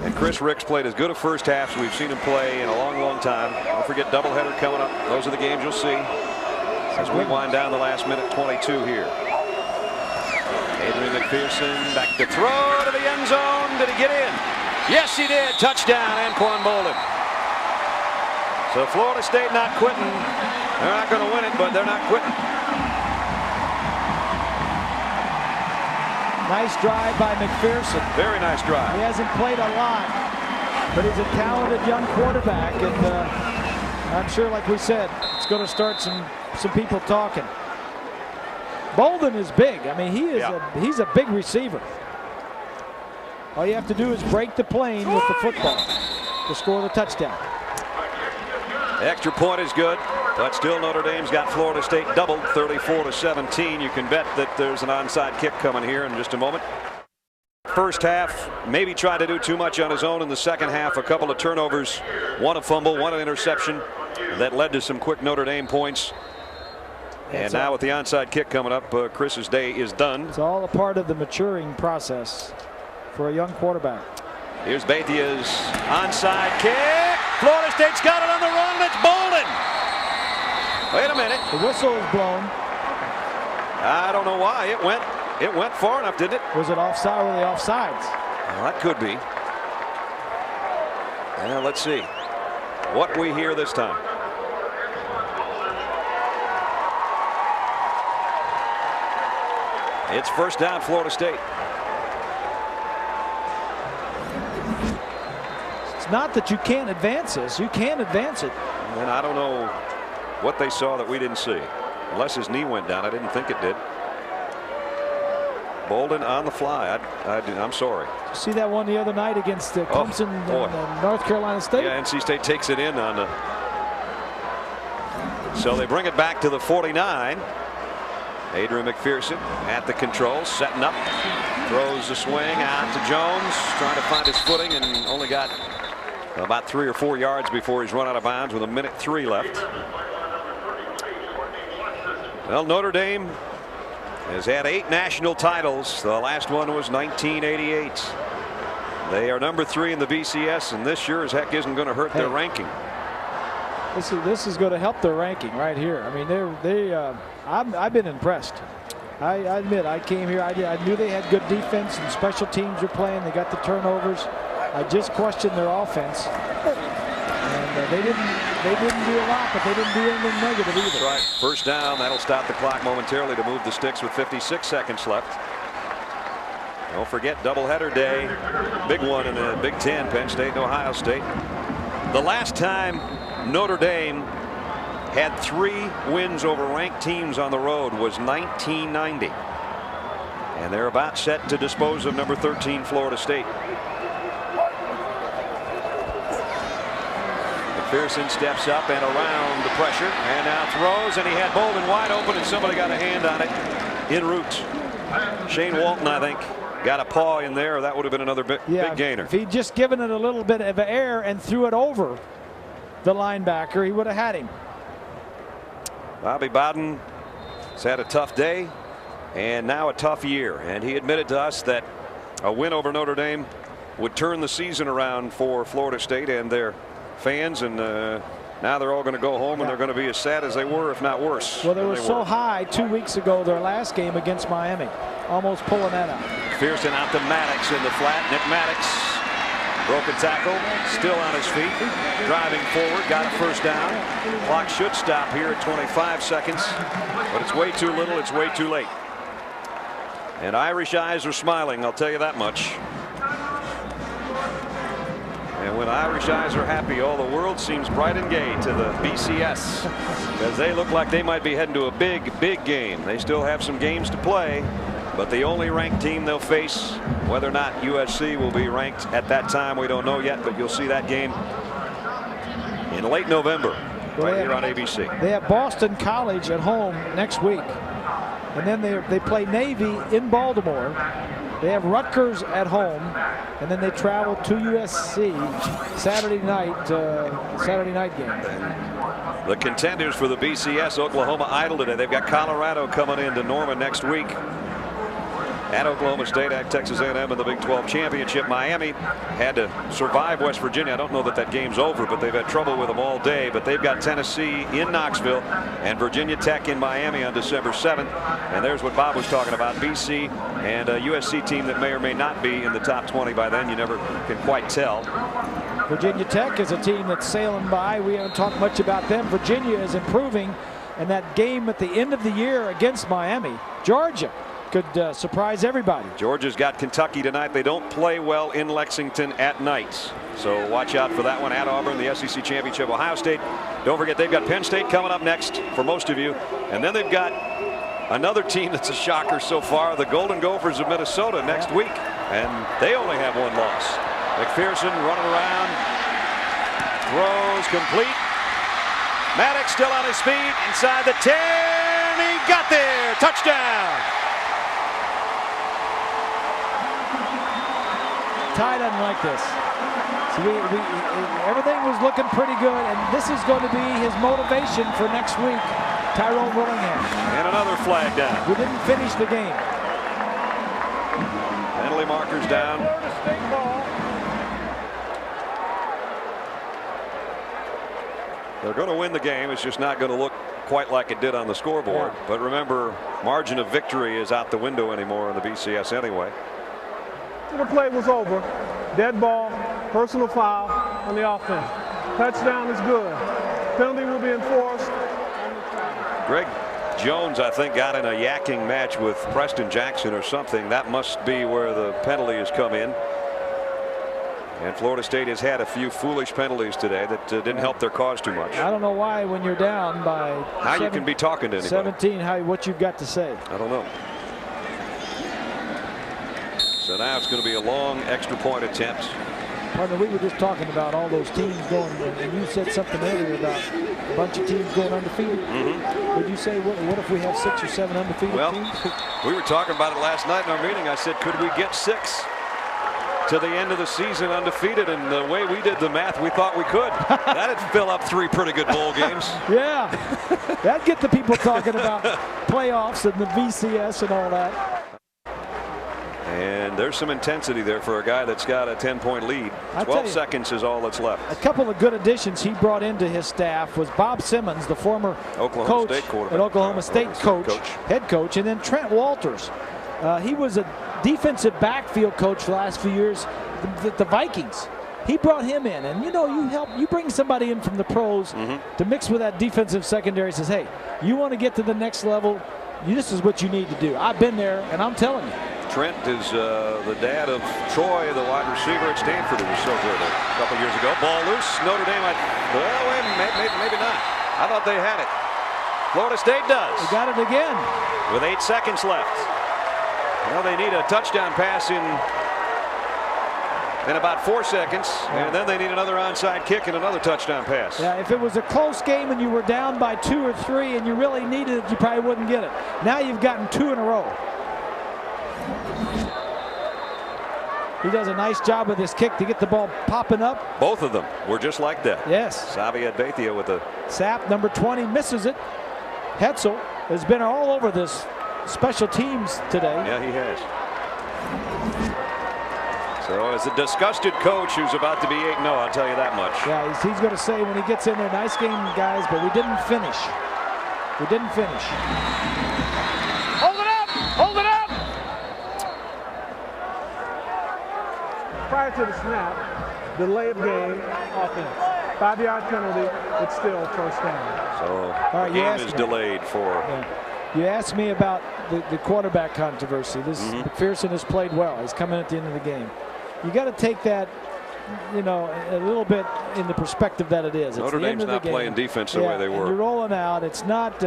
And Chris Ricks played as good a first half as we've seen him play in a long time. Don't forget doubleheader coming up. Those are the games you'll see as we wind down the last minute 22 here. Adrian McPherson back to throw to the end zone. Did he get in? Yes, he did. Touchdown, Anquan Bolden. So Florida State not quitting. They're not going to win it, but they're not quitting.
Nice drive by McPherson.
Very nice drive.
He hasn't played a lot, but he's a talented young quarterback, and I'm sure, like we said, it's going to start some people talking. Bolden is big. I mean, he's a big receiver. All you have to do is break the plane with the football to score the touchdown.
Extra point is good, but still Notre Dame's got Florida State doubled 34-17. You can bet that there's an onside kick coming here in just a moment. First half, maybe tried to do too much on his own. In the second half, a couple of turnovers, 1 a fumble, 1 an interception that led to some quick Notre Dame points. And now with the onside kick coming up, Chris's day is done.
It's all a part of the maturing process for a young quarterback.
Here's Bathia's onside kick. Florida State's got it on the run, and it's Bolden. Wait a minute.
The whistle is blown.
I don't know why. It went far enough, didn't it?
Was it offside? Were they offsides?
Well, that could be. And let's see what we hear this time. It's first down, Florida State.
It's not that you can't advance this. You can advance it.
And I don't know what they saw that we didn't see. Unless his knee went down. I didn't think it did. Bolden on the fly. I'm sorry.
Did you see that one the other night against Clemson and North Carolina State?
Yeah, NC State takes it in on the. So they bring it back to the 49. Adrian McPherson at the controls, setting up, throws the swing out to Jones, trying to find his footing, and only got about 3 or 4 yards before he's run out of bounds with 1:03 left. Well, Notre Dame has had 8 national titles. The last one was 1988. They are number 3 in the BCS, and this sure as heck isn't going to hurt their ranking.
This is going to help their ranking right here. I mean, I've been impressed. I admit, I came here. I knew they had good defense and special teams were playing. They got the turnovers. I just questioned their offense, and they didn't do a lot, but they didn't do anything negative either.
That's right. First down. That'll stop the clock momentarily to move the sticks with 56 seconds left. Don't forget doubleheader day. Big one in the Big Ten, Penn State and Ohio State. The last time Notre Dame had 3 wins over ranked teams on the road was 1990. And they're about set to dispose of number 13 Florida State. McPherson steps up and around the pressure and now throws, and he had Bolden wide open and somebody got a hand on it en route. Shane Walton, I think, got a paw in there. That would have been another big gainer.
If he'd just given it a little bit of air and threw it over the linebacker, he would have had him.
Bobby Bowden has had a tough day and now a tough year, and he admitted to us that a win over Notre Dame would turn the season around for Florida State and their fans, and now they're all going to go home and they're going to be as sad as they were, if not worse.
Well, they were so high 2 weeks ago, their last game against Miami, almost pulling that out.
McPherson out to Maddox in the flat. Nick Maddox broke a tackle, still on his feet, driving forward, got a first down. Clock should stop here at 25 seconds, but it's way too little, it's way too late. And Irish eyes are smiling, I'll tell you that much. And when Irish eyes are happy, all the world seems bright and gay to the BCS, because they look like they might be heading to a big game. They still have some games to play, but the only ranked team they'll face, whether or not USC will be ranked at that time, we don't know yet, but you'll see that game in late November right here on ABC.
They have Boston College at home next week, and then they play Navy in Baltimore. They have Rutgers at home, and then they travel to USC Saturday night game.
The contenders for the BCS, Oklahoma idle today. They've got Colorado coming into Norman next week. At Oklahoma State, at Texas A&M in the Big 12 championship. Miami had to survive West Virginia. I don't know that that game's over, but they've had trouble with them all day. But they've got Tennessee in Knoxville and Virginia Tech in Miami on December 7th. And there's what Bob was talking about, BC and a USC team that may or may not be in the top 20 by then. You never can quite tell.
Virginia Tech is a team that's sailing by. We haven't talked much about them. Virginia is improving, and that game at the end of the year against Miami, Georgia, could surprise everybody.
Georgia's got Kentucky tonight. They don't play well in Lexington at night, so watch out for that one. At Auburn, the SEC championship. Ohio State, don't forget they've got Penn State coming up next for most of you, and then they've got another team that's a shocker so far, the Golden Gophers of Minnesota next week, and they only have 1 loss. McPherson running around, throws complete. Maddox still on his feet inside the 10. He got there. Touchdown.
Ty doesn't like this. So everything was looking pretty good, and this is going to be his motivation for next week. Tyrone Willingham.
And another flag down.
We didn't finish the game.
Penalty markers down. They're going to win the game. It's just not going to look quite like it did on the scoreboard.
Yeah.
But remember, margin of victory is out the window anymore in the BCS anyway.
The play was over. Dead ball, personal foul on the offense. Touchdown is good. Penalty will be enforced.
Greg Jones, I think, got in a yakking match with Preston Jackson or something. That must be where the penalty has come in. And Florida State has had a few foolish penalties today that didn't help their cause too much.
I don't know why, when you're down by
you can be talking to anybody.
17, what you've got to say.
I don't know. So now it's going to be a long extra point attempt.
Partner, we were just talking about all those teams going, and you said something earlier about a bunch of teams going undefeated. Would you say, what if we have 6 or 7 undefeated teams?
We were talking about it last night in our meeting. I said, could we get 6 to the end of the season undefeated? And the way we did the math, we thought we could. That'd fill up 3 pretty good bowl games.
Yeah, that'd get the people talking about playoffs and the BCS and all that.
And there's some intensity there for a guy that's got a 10-point lead. 12 seconds is all that's left.
A couple of good additions he brought into his staff was Bob Simmons, the former
Oklahoma State quarterback,
at Oklahoma State head coach, and then Trent Walters. He was a defensive backfield coach for the last few years, the Vikings. He brought him in, and you bring somebody in from the pros to mix with that defensive secondary. Says, hey, you want to get to the next level, this is what you need to do. I've been there, and I'm telling you.
Trent is the dad of Troy, the wide receiver at Stanford, who was so good a couple years ago. Ball loose. Notre Dame, maybe not. I thought they had it. Florida State does.
They got it again.
With 8 seconds left. Well, they need a touchdown pass in about 4 seconds, and then they need another onside kick and another touchdown pass.
Yeah, if it was a close game and you were down by 2 or 3 and you really needed it, you probably wouldn't get it. Now you've gotten 2 in a row. He does a nice job with his kick to get the ball popping up.
Both of them were just like that.
Yes.
Xavier Bethia with the
Sapp, number 20, misses it. Hetzel has been all over this special teams today.
Yeah, he has. So as a disgusted coach who's about to be 8-0, I'll tell you that much.
Yeah, he's going to say when he gets in there, nice game, guys, but we didn't finish. We didn't finish.
Hold it up! Hold it up! Prior to the snap, delay of game, offense. 5-yard penalty, it's still first down.
So the game is delayed for.
Yeah. You asked me about the quarterback controversy. McPherson has played well. He's coming at the end of the game. You got to take that, a little bit in the perspective that it is.
Notre Dame's not playing defense the way they were.
You're rolling out. It's not,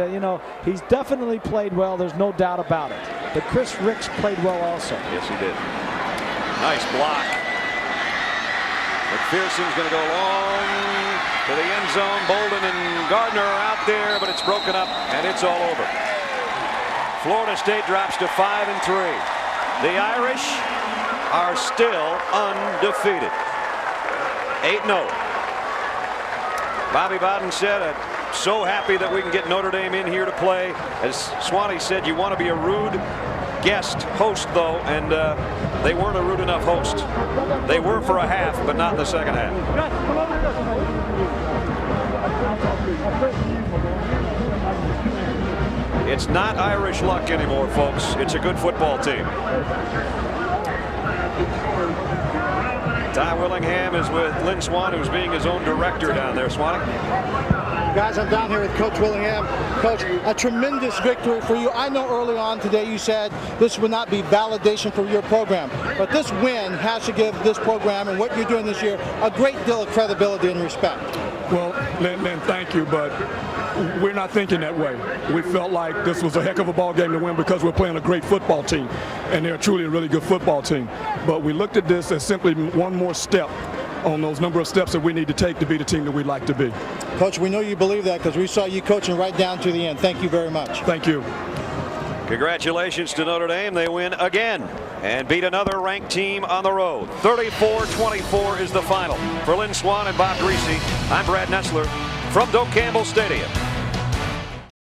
he's definitely played well. There's no doubt about it. But Chris Ricks played well also.
Yes, he did. Nice block. McPherson's going to go long to the end zone. Bolden and Gardner are out there, but it's broken up, and it's all over. Florida State drops to 5-3. The Irish are still undefeated. 8-0. Bobby Bowden said, I'm so happy that we can get Notre Dame in here to play. As Swanee said, you want to be a rude guest host, though, and they weren't a rude enough host. They were for a half, but not in the second half. It's not Irish luck anymore, folks. It's a good football team. Ty Willingham is with Lynn Swan, who's being his own director down there. Swanee?
Guys, I'm down here with Coach Willingham. Coach, a tremendous victory for you. I know early on today you said this would not be validation for your program, but this win has to give this program and what you're doing this year a great deal of credibility and respect.
Well, Lynn, thank you, but we're not thinking that way. We felt like this was a heck of a ball game to win because we're playing a great football team, and they're truly a really good football team. But we looked at this as simply one more step on those number of steps that we need to take to be the team that we'd like to be.
Coach, we know you believe that because we saw you coaching right down to the end. Thank you very much.
Thank you.
Congratulations to Notre Dame. They win again and beat another ranked team on the road. 34-24 is the final. For Lynn Swan and Bob Greasy, I'm Brad Nessler from Doak-Campbell Stadium.